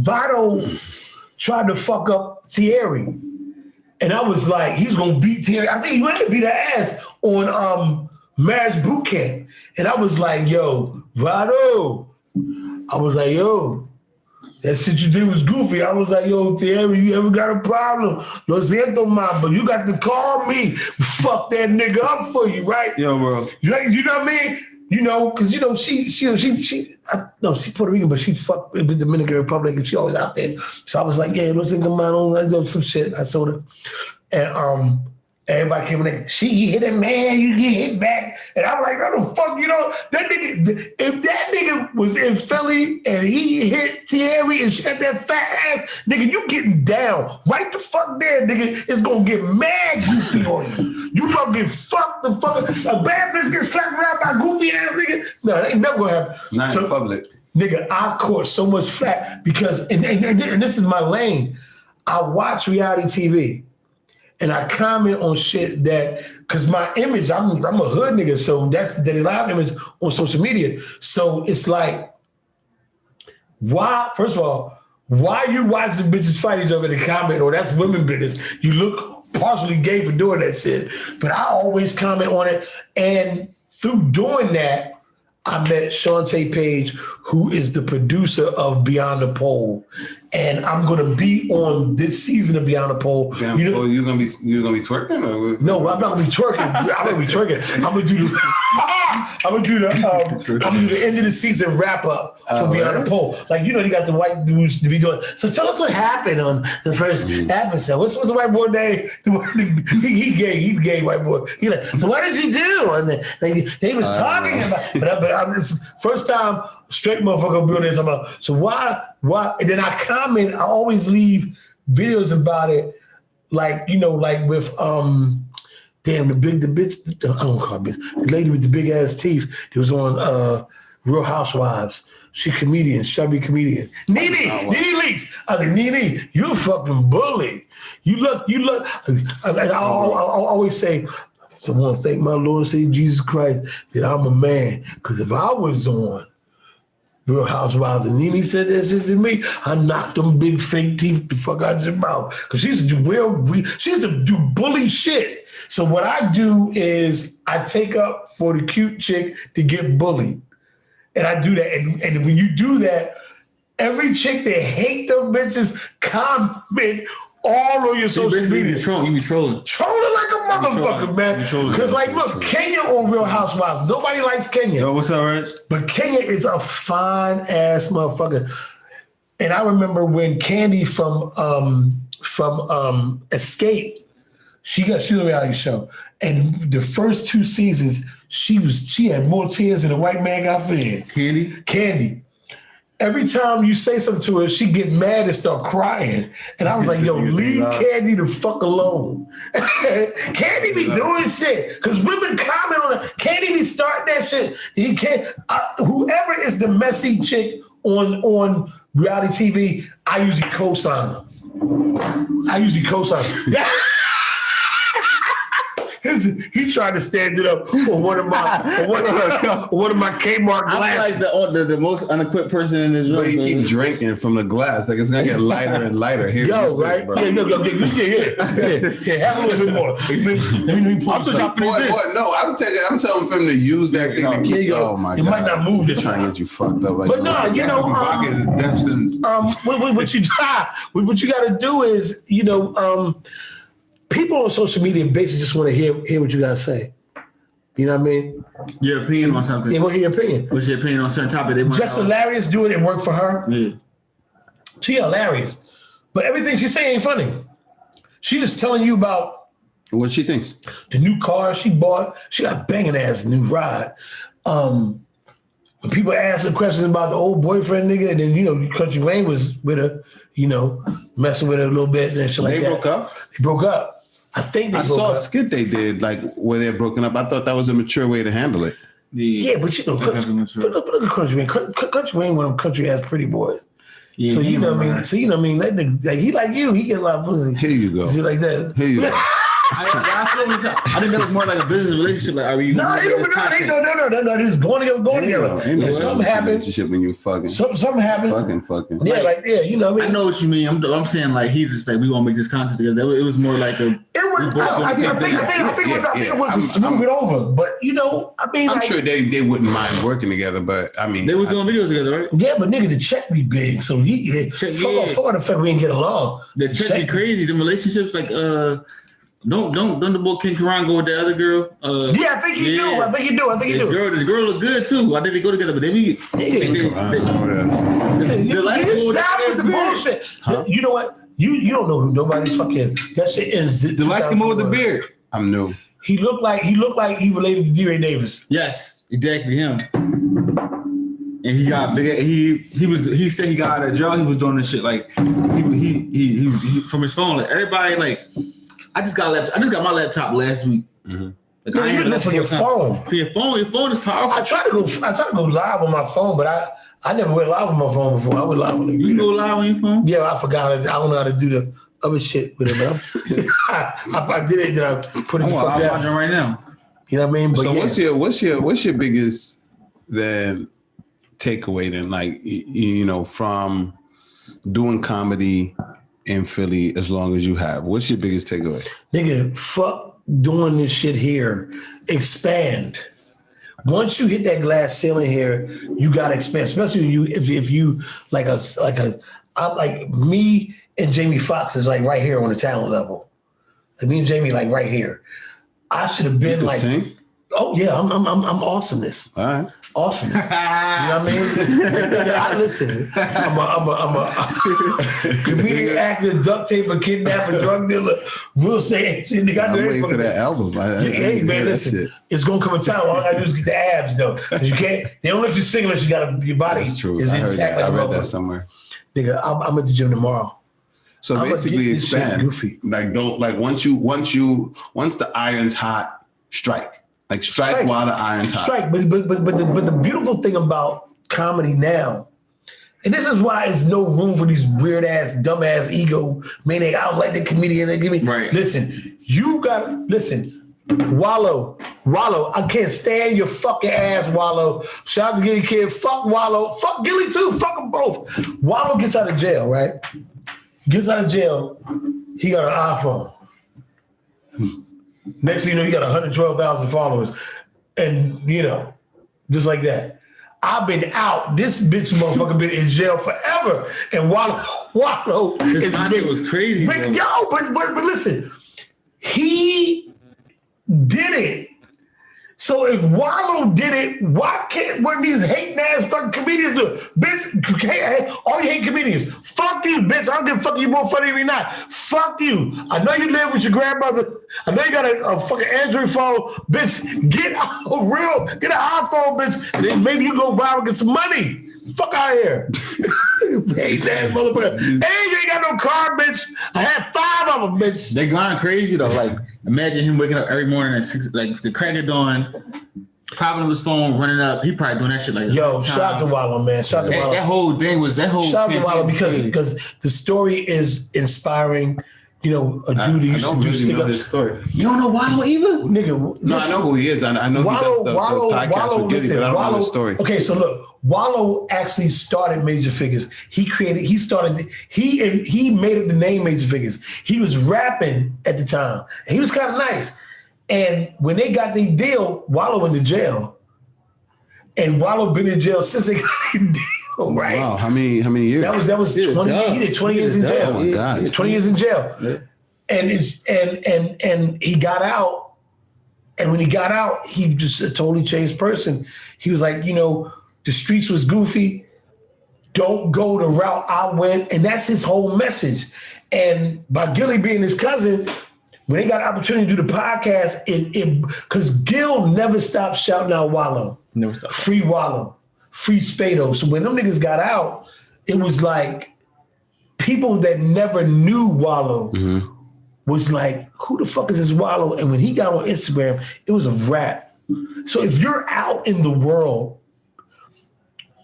tried to fuck up Thierry, and I was like, he was gonna beat Thierry. I think he went to beat her ass on Marriage Boot Camp. And I was like, yo, Vado. I was like, yo, that shit you did was goofy. I was like, yo, Thierry, you ever got a problem? Lo siento, man, but you got to call me. Fuck that nigga up for you, right? Yo, bro. You know what I mean? You know, because you know she's Puerto Rican, but she fucked with the Dominican Republic, and she always out there. So I was like, yeah, lo siento, man, I know some shit. I told her, and everybody came in. You hit a man, you get hit back. And I'm like, what the fuck, that nigga, if that nigga was in Philly and he hit Thierry and she had that fat ass, nigga, you getting down. Right the fuck there, nigga, it's gonna get mad goofy on you. You gonna get fucked the fuck. A bad bitch get slapped around by goofy ass nigga. No, that ain't never gonna happen. Not in public. Nigga, I caught so much flack because, and this is my lane, I watch reality TV. And I comment on shit that, because my image, I'm a hood nigga, so that's the Denny Live image on social media. So it's like, first of all, why you watching bitches fight each other in the comment, or that's women business? You look partially gay for doing that shit. But I always comment on it. And through doing that, I met Shantae Page, who is the producer of Beyond the Pole. And I'm gonna be on this season of Beyond the Pole. You're gonna be twerking? Or? No, I'm not gonna be twerking. I'm gonna be twerking. I'm gonna do the end of the season wrap up for Beyond the Pole. Like, they got the white dudes to be doing. So tell us what happened on the first episode. What's the white boy name? He gay white boy. He like, so what did you do? And they was talking about, but it's first time straight motherfucker be on there talking about, so why? And then I comment, I always leave videos about it, like, like with, the bitch, I don't call her bitch, the lady with the big ass teeth that was on Real Housewives. She comedian, chubby comedian. Nene Leaks. I was like, Nene, you a fucking bully. You look, and I always say, I want to thank my Lord and Savior Jesus Christ that I'm a man. Because if I was on Real Housewives and Nene said that shit to me, I knocked them big fake teeth the fuck out of your mouth. Because she used to do bully shit. So what I do is I take up for the cute chick to get bullied. And I do that. And when you do that, every chick that hate them bitches comment all on your social media. You be trolling. Trolling like a motherfucker, man. Because, like, look, Kenya on Real Housewives. Nobody likes Kenya. Yo, what's up, Rich? But Kenya is a fine-ass motherfucker. And I remember when Candy from Escape, she was on a reality show. And the first 2 seasons, she had more tears than a white man got fans. Candy. Every time you say something to her, she get mad and start crying. And I was like, yo, leave Candy the fuck alone. Candy be doing shit. Because women comment on it. Candy be starting that shit. Whoever is the messy chick on reality TV, I usually co-sign them. He tried to stand it up on one of my Kmart glasses. I'm like the most unequipped person in this room. But you keep drinking from the glass, like it's gonna get lighter and lighter. Here, yo, right? Yeah. Have a little bit more. Let me pull this. No, I'm telling him to use that thing to keep. Oh my god, it might not move this trying to get you fucked up. Like, but no, you know, what you got to do is, people on social media basically just want to hear what you got to say. You know what I mean? Your opinion on something. They want to hear your opinion. What's your opinion on a certain topic? Just hilarious doing it work for her. Yeah. She hilarious. But everything she say ain't funny. She just telling you about what she thinks. The new car she bought. She got banging ass new ride. When people ask her questions about the old boyfriend nigga, and then, Country Wayne was with her, messing with her a little bit and shit like that. They broke up? They broke up. I think they broke up. I saw a skit they did, like, where they're broken up. I thought that was a mature way to handle it. Yeah, but look at Country Wayne. Country Wayne, one of them country ass pretty boys. Yeah, so you know what I mean. So you know what I mean. That nigga, like, he like you. He get a lot of pussy. Here you go. Shit like that. Here you go. I think that was more like a business relationship. Like, are you? No. They just going together. And something happened. Relationship when you fucking. Something happened. Fucking. Yeah, you know what I mean. I know what you mean. I'm saying like he just like we gonna make this content together. It was more like a. It was. I think it was to smooth it over. But I mean, I'm sure they wouldn't mind working together. But I mean, they was doing videos together, right? Yeah, but nigga, the check be big, so fuck the fact we didn't get along. The check be crazy. The relationships like Don't the boy King Karan go with the other girl? Yeah, I think he do. I think he do. This girl look good too. I think they go together, but they be. Stop with the bullshit. Huh? You know what? You don't know who nobody's fucking. That shit ends. The light skin with the beard. I'm new. He looked like he related to D-Ray Davis. Yes, exactly him. And he got big. He said he got out of jail. He was doing this shit like he was from his phone. Like everybody like. I just got my laptop last week. Mm-hmm. Like, I ain't for your phone. For your phone is powerful. I try to go live on my phone, but I never went live on my phone before. I went live on the You go live on your phone? Yeah, I forgot. I don't know how to do the other shit with it, but I did it. Then I put it. I'm watching right now. You know what I mean? But so what's your biggest then takeaway then? Like from doing comedy in Philly as long as you have. What's your biggest takeaway? Nigga, fuck doing this shit here. Expand. Once you hit that glass ceiling here, you gotta expand. Especially if you like me and Jamie Foxx is like right here on the talent level. Like me and Jamie like right here. I should have been like sing? Oh yeah, I'm awesomeness. All right. Awesome. You know what I mean? Listen, I'm a comedian, actor, duct taper, kidnapper, drug dealer, real estate agent. I'm waiting for that album. Hey man, listen, it's gonna come a time. All I gotta do is get the abs though. You can't. They don't let you sing unless you got your body. That's true. Is intact. I read that somewhere. Nigga, I'm at the gym tomorrow. So basically, expand. Like once the iron's hot, strike. Like strike while the iron's hot. Strike, but the beautiful thing about comedy now, and this is why there's no room for these weird ass, dumb ass ego maniac. I don't like the comedian. They give me. Right. Listen, you gotta listen. Wallow, I can't stand your fucking ass, Wallow. Shout out to Gilly Kid. Fuck Wallow. Fuck Gilly too. Fuck them both. Wallow gets out of jail, right? Gets out of jail. He got an iPhone. Next thing you know, he got 112,000 followers. And, just like that. I've been out. This bitch motherfucker been in jail forever. And Wallow this is was crazy. But listen, he did it. So if Wallow did it, why can't one of these hating ass fucking comedians do it? Bitch, all you hate comedians. Fuck you, bitch. I don't give a fuck you more funny than not. Fuck you. I know you live with your grandmother. I know you got a fucking Android phone. Bitch, get an iPhone, bitch. And then maybe you go viral and get some money. Fuck out of here. Hating ass motherfucker. Hey, you ain't got no car, bitch. I had 5 of them, bitch. They going crazy though. Like, imagine him waking up every morning at 6, like the crack of dawn, popping up his phone, running up. He probably doing that shit like yo. Shout out to Wallow, man. Shout out to Wallow. That whole thing was that whole. Shout out to Wallow because the story is inspiring. You know, a dude who used to do this story. You don't know Wallow either, nigga. No, I know who he is. I know Wallow, he does the podcast with Gilly, but I don't know the story. Okay, so look, Wallow actually started Major Figures. He made up the name Major Figures. He was rapping at the time. And he was kind of nice. And when they got the deal, Wallow went to jail. And Wallow been in jail since they got the deal. Right. Wow, how many years? That was 20. He did 20 years in jail. Oh my God. 20 years in jail. Yeah. And he got out. And when he got out, he just a totally changed person. He was like, you know, the streets was goofy. Don't go the route I went. And that's his whole message. And by Gilly being his cousin, when they got an opportunity to do the podcast, because Gil never stopped shouting out Wallow. Never stopped. Free Wallow. Free Spado. So when them niggas got out, it was like people that never knew Wallow was like, who the fuck is this Wallow? And when he got on Instagram, it was a rap. So if you're out in the world,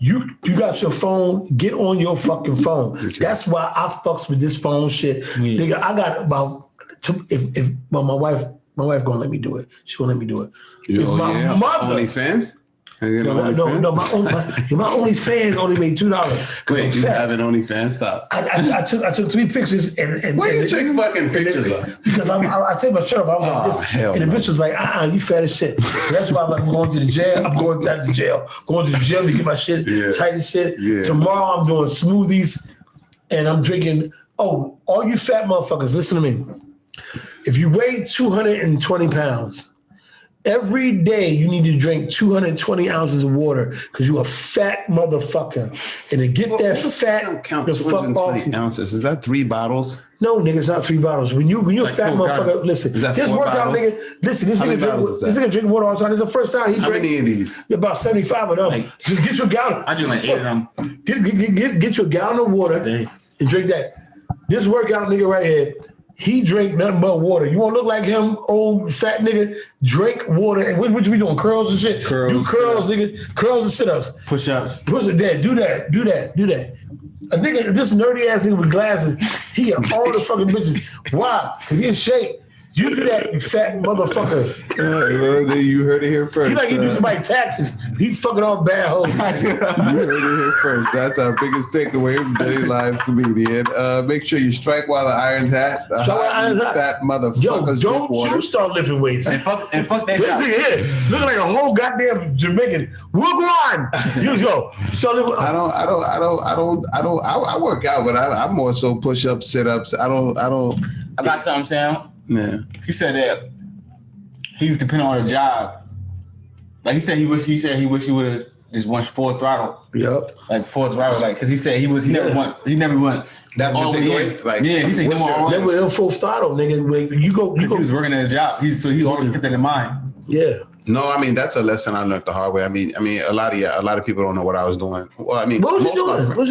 you got your phone, get on your fucking phone. That's why I fucks with this phone shit. Nigga, I got about, my wife gonna let me do it. She gonna let me do it. If my mother. OnlyFans? No, my OnlyFans only made $2. Wait, you have an OnlyFans? Stop. I took 3 pictures and why you take fucking pictures of? Because I take my shirt off. I was like this, and the bitch was like, you fat as shit. So that's why I'm going to the jail. I'm going back to jail. Going to the gym to get my shit tight as shit. Yeah. Tomorrow I'm doing smoothies and I'm drinking. Oh, all you fat motherfuckers, listen to me. If you weigh 220 pounds. Every day you need to drink 220 ounces of water because you a fat motherfucker. And to get that fat count the fuck off. Ounces. Is that 3 bottles? No, nigga, it's not 3 bottles. When you're like a fat motherfucker, listen. This workout nigga, listen, this nigga drink water all the time. This is the first time he drank. How many of these? About 75 of them. Just get you a gallon. I drink like 8 of them. Get you a gallon of water and drink that. This workout nigga right here, he drink nothing but water. You want to look like him, old fat nigga? Drink water. And what you be doing? Curls and shit? Do curls, nigga. Curls and sit-ups. Push-ups. Do that. A nigga, this nerdy ass nigga with glasses, he got all the fucking bitches. Why? Because he in shape. You do that, you fat motherfucker. You heard it here first. He like he do somebody's taxes. He fucking all bad hoes. You heard it here first. That's our biggest takeaway from Daily Live comedian. Make sure you strike while the iron's hot. Fat motherfuckers. Yo, don't you start lifting weights. And fuck that. This nigga here looking like a whole goddamn Jamaican. Wugwan. You go. I work out, but I'm more so push-ups, sit-ups. I got something, Sam. Yeah. He said that he was depending on a job. Like he said he wish he would have just went full throttle. Yep. Like full throttle. Like because he said he never went. That's your takeaway? Like he said they were full throttle, nigga. You go. He was working at a job. He always kept that in mind. Yeah. No, I mean that's a lesson I learned the hard way. I mean a lot of people don't know what I was doing. Well, I mean, what was you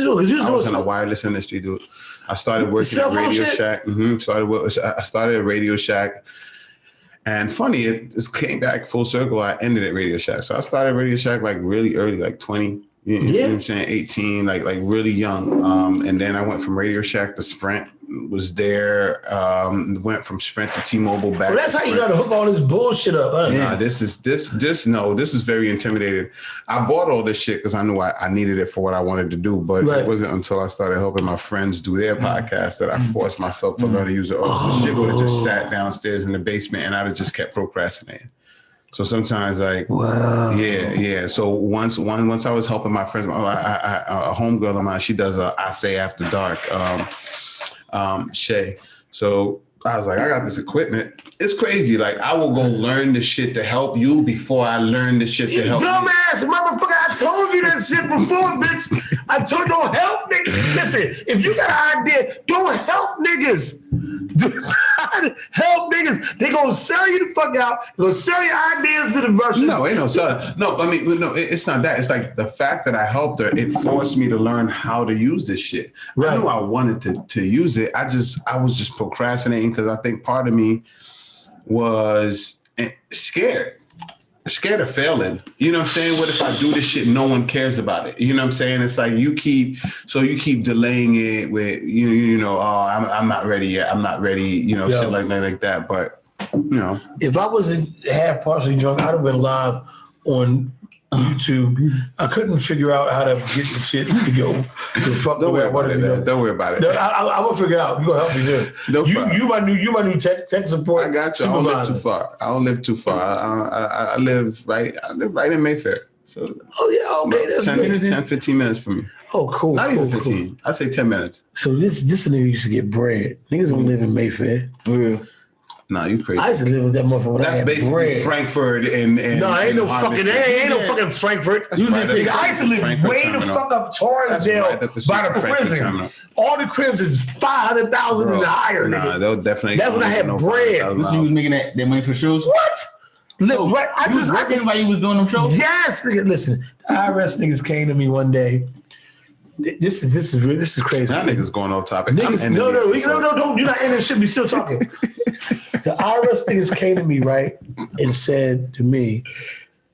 doing? I was in the wireless industry, dude. I started working at Radio Shack. I started at Radio Shack, and funny, it came back full circle. I ended at Radio Shack, so I started Radio Shack like really early, like 20. You know what I'm saying? 18, like really young. And then I went from Radio Shack to Sprint. Was there, went from Sprint to T-Mobile back. Well, that's how you got to hook all this bullshit up, huh? Nah, this is very intimidating. I bought all this shit because I knew I needed it for what I wanted to do, but it wasn't until I started helping my friends do their podcast that I forced myself to learn to use it. This shit would have just sat downstairs in the basement and I'd have just kept procrastinating. So sometimes yeah. So once I was helping my friends, a homegirl of mine, she does I Say After Dark, Shay. So I was like, I got this equipment. It's crazy. Like I will go learn the shit to help you before I learn the shit to help you. Dumbass motherfucker, I told you that shit before, bitch. I told you don't help niggas. Listen, if you got an idea, don't help niggas. Do not help niggas. They gonna sell you the fuck out. They gonna sell your ideas to the Russians. No, ain't no selling. No, I mean, no, it's not that. It's like the fact that I helped her, it forced me to learn how to use this shit. Right. I knew I wanted to use it. I was just procrastinating because I think part of me was scared. scared of failing. You know what I'm saying? What if I do this shit, no one cares about it? You know what I'm saying? It's like you keep delaying it with I'm not ready yet. I'm not ready, shit like that. But if I wasn't half partially drunk, I'd have been live on YouTube. I couldn't figure out how to get the shit to go the fuck the way I wanted to go. Don't worry about it. No, I'm gonna figure it out. You gonna help me there. You my new tech support. I got you. I don't live too far. I live right in Mayfair. So okay, that's 10, 15 minutes from me. Oh, cool. Not even 15. Cool. I'd say 10 minutes. So this nigga used to get bread. Niggas don't live in Mayfair. Yeah. Nah, you crazy. I used to live with that motherfucker when I had basically bread. Frankfurt and no, ain't no fucking Frankfurt. I used to live way the fuck up Torresdale by the prison. All the cribs is 500,000 and higher. Nah, they'll definitely. That's when I had bread. You was making that money for shows? What? So, right, I was working while you was doing them shows? Yes, nigga. Listen, the IRS niggas came to me one day. This is crazy. That nigga's going off topic. Niggas, no, don't. You're not ending shit. We still talking. The IRS niggas came to me, right, and said to me,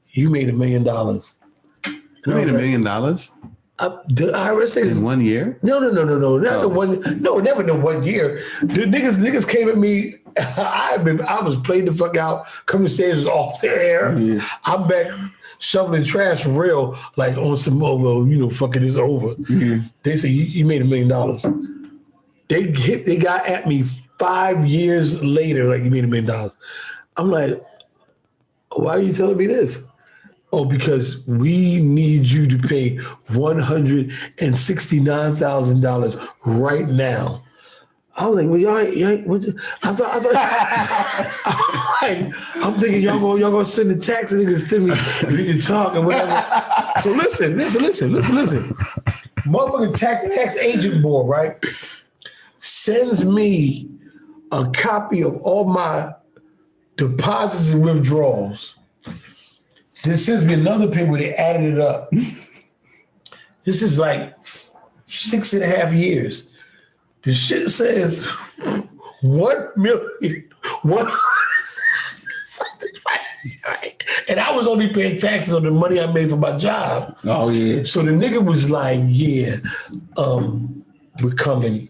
"You made $1 million." You made $1 million? The IRS niggas in 1 year? No, not the one. No, never in 1 year. The niggas came at me. I was played the fuck out. Coming stage was off the air. Mm-hmm. I'm back shoveling trash for real, like on some fucking it's over. Mm-hmm. They say you made $1 million. They got at me 5 years later, like you made $1 million. I'm like, why are you telling me this? Oh, because we need you to pay $169,000 right now. I was like, well, y'all I'm thinking y'all gonna send the tax niggas to me and we can talk and whatever. So listen. Motherfucking tax agent board, right, sends me a copy of all my deposits and withdrawals. This sends me another paper where they added it up. This is like 6.5 years. The shit says 1,100,000. And I was only paying taxes on the money I made for my job. Oh yeah. So the nigga was like, yeah, we're coming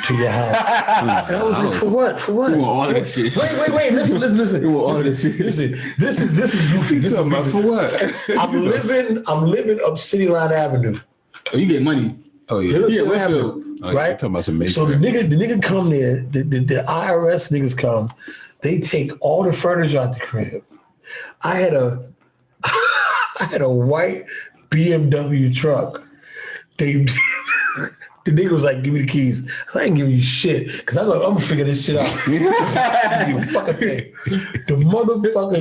to your house. And I was like, for what? For what? You want all that shit. Wait. Listen. You want all that shit. Listen, this is goofy. This is goofy. For what? I'm living up City Line Avenue. Oh, you get money. Oh yeah. Right? Talking about some so the nigga come there, the IRS niggas come, they take all the furniture out the crib. I had a white BMW truck. The nigga was like, give me the keys. I ain't giving you shit. Because I'm gonna figure this shit out. Fucking thing. The motherfucker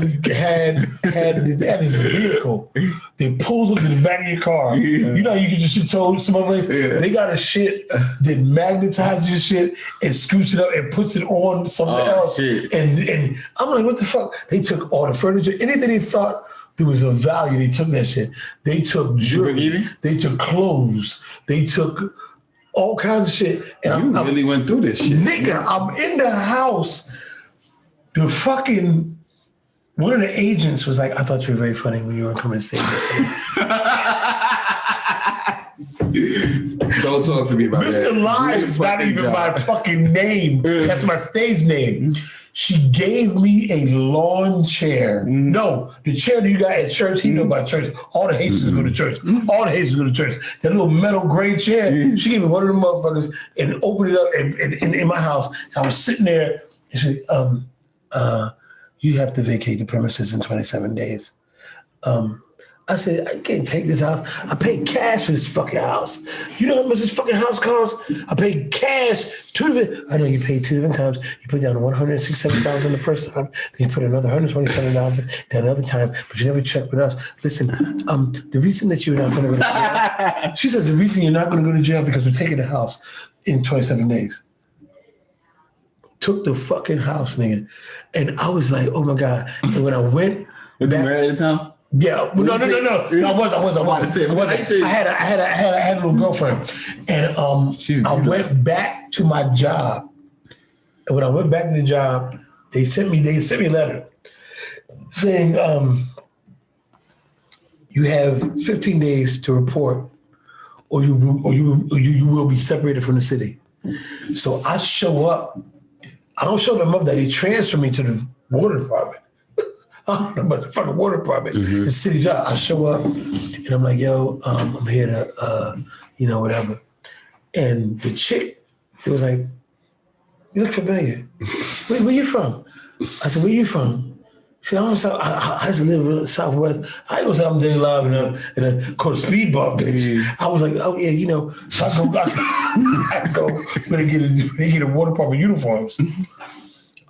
had this vehicle that pulls up to the back of your car. Yeah. You know you get your shit towed some other place? Yeah. They got a shit that magnetizes your shit and scoots it up and puts it on something else. Shit. And I'm like, what the fuck? They took all the furniture, anything they thought there was a value, they took that shit. They took jewelry, they took clothes, they took all kinds of shit. And I really went through this shit. Nigga, I'm in the house. The fucking one of the agents was like, I thought you were very funny when you were coming to stage. Don't talk to me about Mr. that. Mr. Live is not even my fucking name. That's my stage name. She gave me a lawn chair. Mm-hmm. No, the chair that you got at church, he knew about church. All the Haitians go to church. All the Haitians go to church. That little metal gray chair, she gave me one of them motherfuckers and opened it up in my house. I was sitting there and she said, you have to vacate the premises in 27 days. I said, I can't take this house. I paid cash for this fucking house. You know how much this fucking house costs? I paid cash. I know you paid 2 different times. You put down $167,000 the first time. Then you put another $127 down another time, but you never checked with us. Listen, the reason that you're not going to go to jail, she says the reason you're not going to go to jail because we're taking the house in 27 days. Took the fucking house, nigga. And I was like, oh my God. And when I went Was you married at the time? Yeah, no. I wasn't. I had a little girlfriend, and I went back to my job. And when I went back to the job, they sent me a letter. saying you have 15 days to report, or you will be separated from the city. So I show up. I don't show them up that they transfer me to the water department. I don't know about the fucking water department. The city job. I show up and I'm like, yo, I'm here to, whatever. And the chick, it was like, you look familiar. Where you from? I said, where you from? She said, I used to live in the Southwest. I was out in Denny Live and I caught a speed bump, bitch. I was like, oh yeah, So I go when they get a water department uniforms.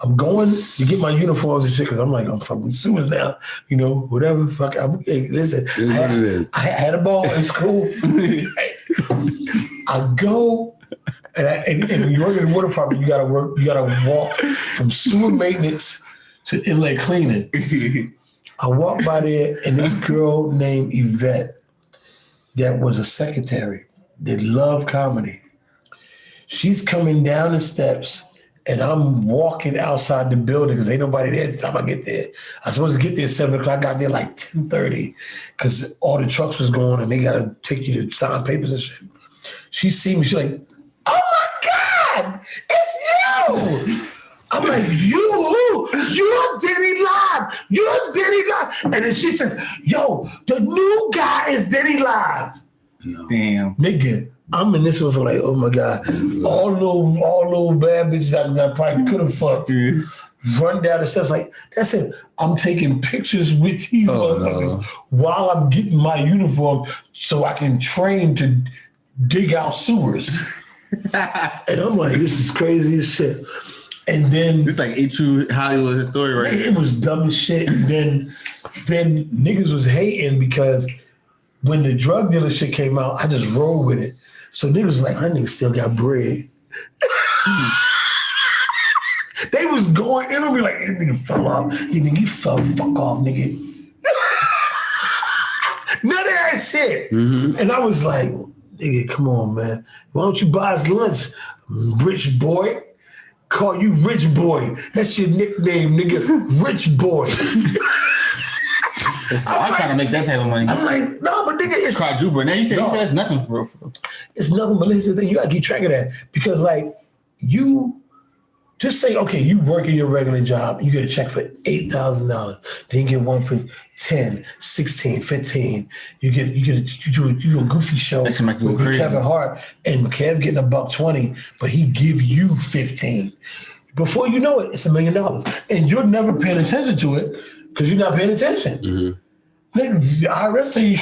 I'm going to get my uniforms and shit because I'm like, I'm fucking sewers now, whatever. Fuck, hey, listen, I had a ball. It's cool. I go. And when you work in the water department, you gotta walk from sewer maintenance to inlet cleaning. I walked by there, and this girl named Yvette, that was a secretary, that loved comedy. She's coming down the steps, and I'm walking outside the building because ain't nobody there at the time I get there. I was supposed to get there at 7 o'clock. I got there like 10:30 because all the trucks was going, and they gotta take you to sign papers and shit. She see me, she's like, oh my God, it's you. I'm like, you're Denny Live. You're Denny Live. And then she says, yo, the new guy is Denny Live. No. Damn. Nigga, I'm in this one for like, oh my God. All little bad bitches that I probably could have fucked. Run down the steps like, that's it. I'm taking pictures with these motherfuckers while I'm getting my uniform so I can train to dig out sewers. And I'm like, this is crazy as shit. And then it's like a true Hollywood story, right? It was dumb as shit. And then niggas was hating because when the drug dealer shit came out, I just rolled with it. So niggas was like, her nigga still got bread. They was going in on me like, that nigga fell off. You think you fell fuck off, nigga. None of that shit. And I was like, nigga, come on, man. Why don't you buy us lunch, rich boy? Call you Rich Boy. That's your nickname, nigga. Rich Boy. I'm trying to make that type of money. I'm like, no, but nigga, it's quadruple. Now you said it's nothing for real. It's nothing, but here's the thing. You gotta keep track of that. Because like you just say, okay, you work in your regular job, you get a check for $8,000. Then you get one for 10, 16, 15. You do a goofy show with Kevin Hart, and Kev getting $120, but he give you 15. Before you know it, it's $1 million. And you're never paying attention to it because you're not paying attention. Niggas, the IRS tell you,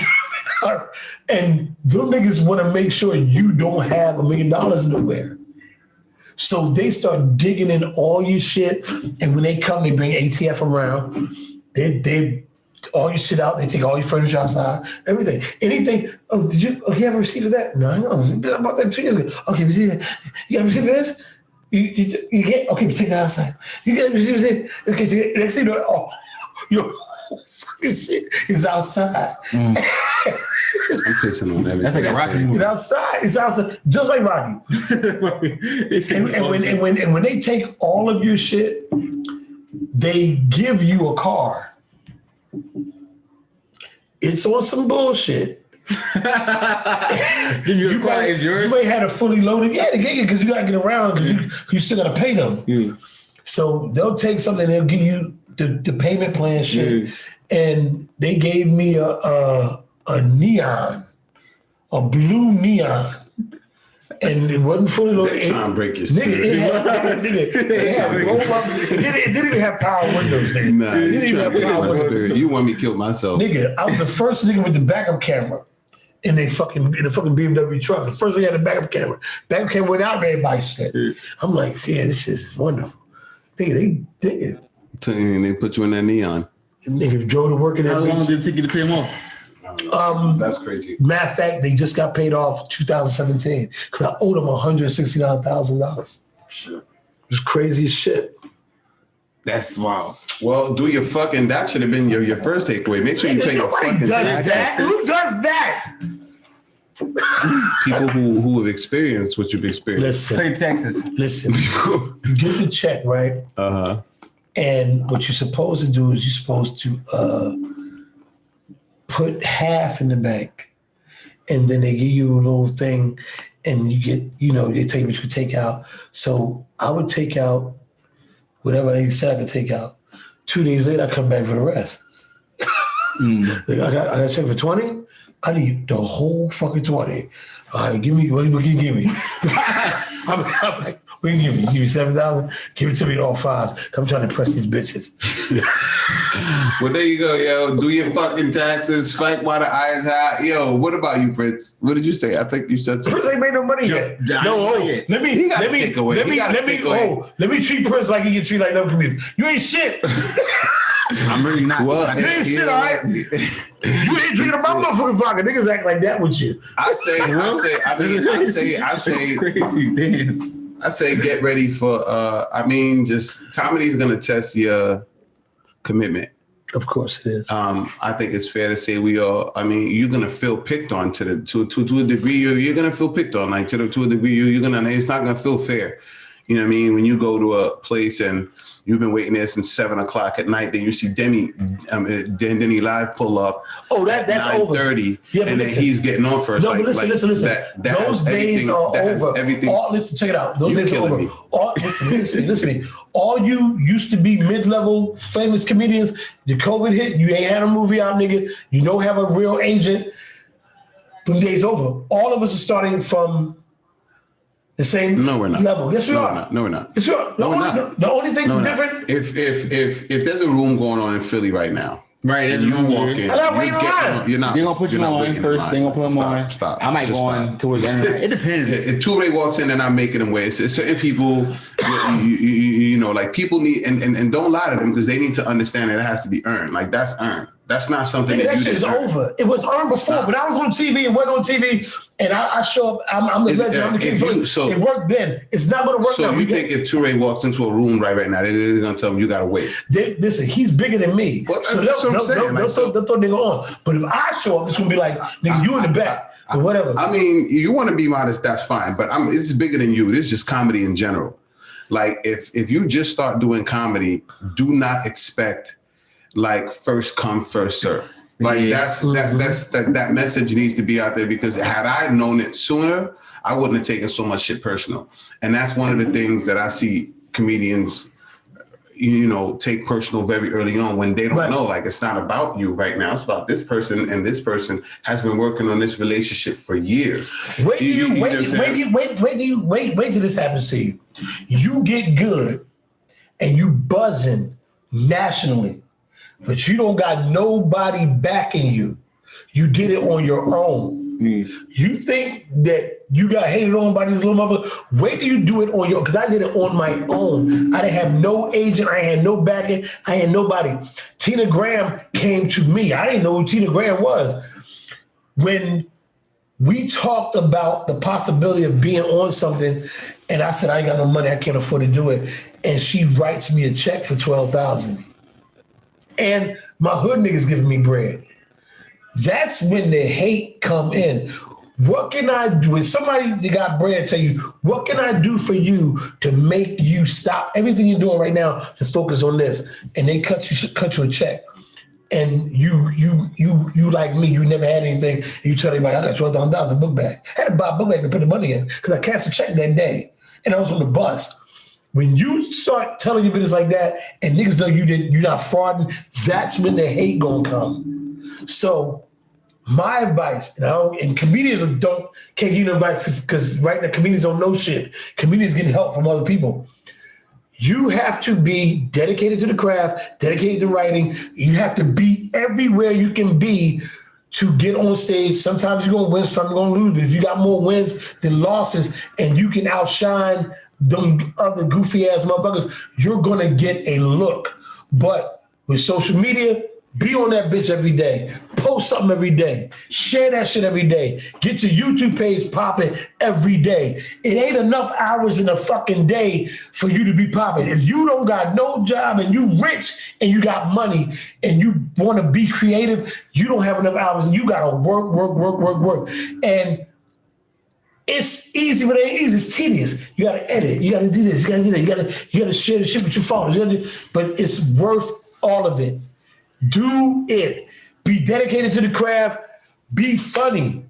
and them niggas want to make sure you don't have $1 million nowhere. So they start digging in all your shit, and when they come, they bring ATF around. They all your shit out. They take all your furniture outside, everything, anything. Oh, did you have a receipt for that? No, I know. About that 2 years ago. Okay, but you got a receipt for this? You can't. Okay, but take that outside. You got a receipt for this? Okay, so next thing you know, your fucking shit is outside. I'm pissing on that. That's like a Rocky movie. It's outside, just like Rocky. and when they take all of your shit, they give you a car. It's on some bullshit. Your car is yours? You may have a fully loaded. Yeah, they get you because you got to get around because you still got to pay them. Yeah. So they'll take something, they'll give you the payment plan shit. Yeah. And they gave me a neon, a blue neon. And it wasn't fully loaded. They're trying to break your spirit. It didn't even have power windows, nigga. Nah, it didn't even have power windows. You want me to kill myself. Nigga, I was the first nigga with the backup camera in the fucking BMW truck. The first thing I had a backup camera. Backup camera went out, everybody said. I'm like, yeah, this is wonderful. Nigga, they did it. And they put you in that neon. Nigga drove to work in that. How long did it take you to pay them off? That's crazy. Matter of fact, they just got paid off 2017 because I owed them $169,000. Sure. It was crazy as shit. That's wild. Well, do your fucking. That should have been your first takeaway. Make sure you pay your fucking taxes. Who does that? People who have experienced what you've experienced. Listen, pay taxes. Listen, you get the check, right? And what you're supposed to do is you're supposed to put half in the bank, and then they give you a little thing, and you get, they tell you what you can take out. So I would take out whatever they said I could take out. 2 days later, I come back for the rest. Like, I got a check for 20. I need the whole fucking 20. All right, give me what can you give me? I'm like, what can you give me? Give me 7,000. Give it to me in all fives. I'm trying to impress these bitches. Well, there you go, yo. Do your fucking taxes. Strike while the iron's hot. Yo, what about you, Prince? What did you say? I think you said something. Prince ain't made no money yet. Let me treat Prince like he get treated like no comedians. You ain't shit. I'm really not. You ain't shit, all right? You ain't drinking my motherfucking vodka. Niggas act like that with you. I say get ready for just comedy's gonna test your commitment. Of course it is. I think it's fair to say you're gonna feel picked on to a degree. You're gonna feel picked on, like to a degree. It's not gonna feel fair. You know what I mean? When you go to a place and you've been waiting there since 7 o'clock at night, then you see Denny live pull up. Oh, that's over. 9:30, and then he's getting on first. No, but listen. Those days are over. Listen, check it out. Those days are over. Listen. All you used to be mid-level famous comedians, the COVID hit, you ain't had a movie out, nigga. You don't have a real agent. Them days over. All of us are starting from the same level. Yes, we are. No, we're not. Yes, we are. The only thing different. If there's a room going on in Philly right now, right, and you walk in, you're not. They're gonna put you on first. They're gonna put them on. Stop. I might go on towards the end. It depends. If Toure walks in, they're not making them wait. It's certain people, like people need and don't lie to them because they need to understand that it has to be earned. Like that's earned. That's not something that shit is over. It was earned before, but I was on TV and went on TV, and I show up. I'm the legend. I'm the king. It worked then. It's not going to work now. So you think if Toure walks into a room right now, they're going to tell him you got to wait? Listen, he's bigger than me. Well, so they'll throw nigga on. But if I show up, it's going to be like, nigga, you in the back or whatever. I mean, you want to be modest, that's fine. But it's bigger than you. This is just comedy in general. Like if you just start doing comedy, do not expect like first come, first serve. Like that message needs to be out there, because had I known it sooner, I wouldn't have taken so much shit personal. And that's one of the things that I see comedians, take personal very early on when they don't know, like, it's not about you right now. It's about this person, and this person has been working on this relationship for years. Wait till this happens to you. You get good and you buzzing nationally, but you don't got nobody backing you. You did it on your own. You think that you got hated on by these little motherfuckers? Wait till you do it on your, because I did it on my own. I didn't have no agent. I had no backing. I had nobody. Tina Graham came to me. I didn't know who Tina Graham was. When we talked about the possibility of being on something, and I said, I ain't got no money. I can't afford to do it. And she writes me a check for $12,000. And my hood niggas giving me bread. That's when the hate come in. What can I do? If somebody that got bread tell you, what can I do for you to make you stop everything you're doing right now to focus on this? And they cut you a check. And you like me, you never had anything. And you tell everybody, I got $12,000 a book bag. I had to buy a book bag to put the money in because I cashed a check that day. And I was on the bus. When you start telling your business like that and niggas know you're not frauding, that's when the hate gonna come. So my advice, and comedians can't give you advice because right now comedians don't know shit. Comedians getting help from other people. You have to be dedicated to the craft, dedicated to writing. You have to be everywhere you can be to get on stage. Sometimes you're gonna win, sometimes you're gonna lose. But if you got more wins than losses and you can outshine them other goofy ass motherfuckers, you're gonna get a look. But with social media, be on that bitch every day. Post something every day. Share that shit every day. Get your YouTube page popping every day. It ain't enough hours in a fucking day for you to be popping. If you don't got no job and you rich and you got money and you want to be creative, you don't have enough hours and you got to work. And It's easy, but it ain't easy. It's tedious. You gotta edit. You gotta do this. You gotta do that. You gotta share the shit with your followers. But it's worth all of it. Do it. Be dedicated to the craft. Be funny.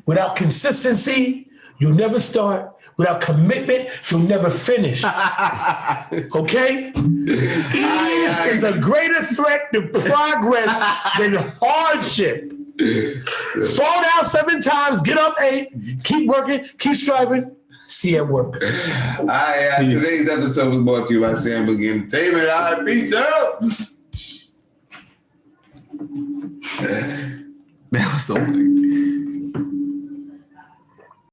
Without consistency, you'll never start. Without commitment, you'll never finish. Okay? Ease is a greater threat to progress than hardship. Fall down 7 times, get up 8, keep working, keep striving. See you at work. All right, today's episode was brought to you by Simonvil Entertainment. All right, peace out. That was so funny.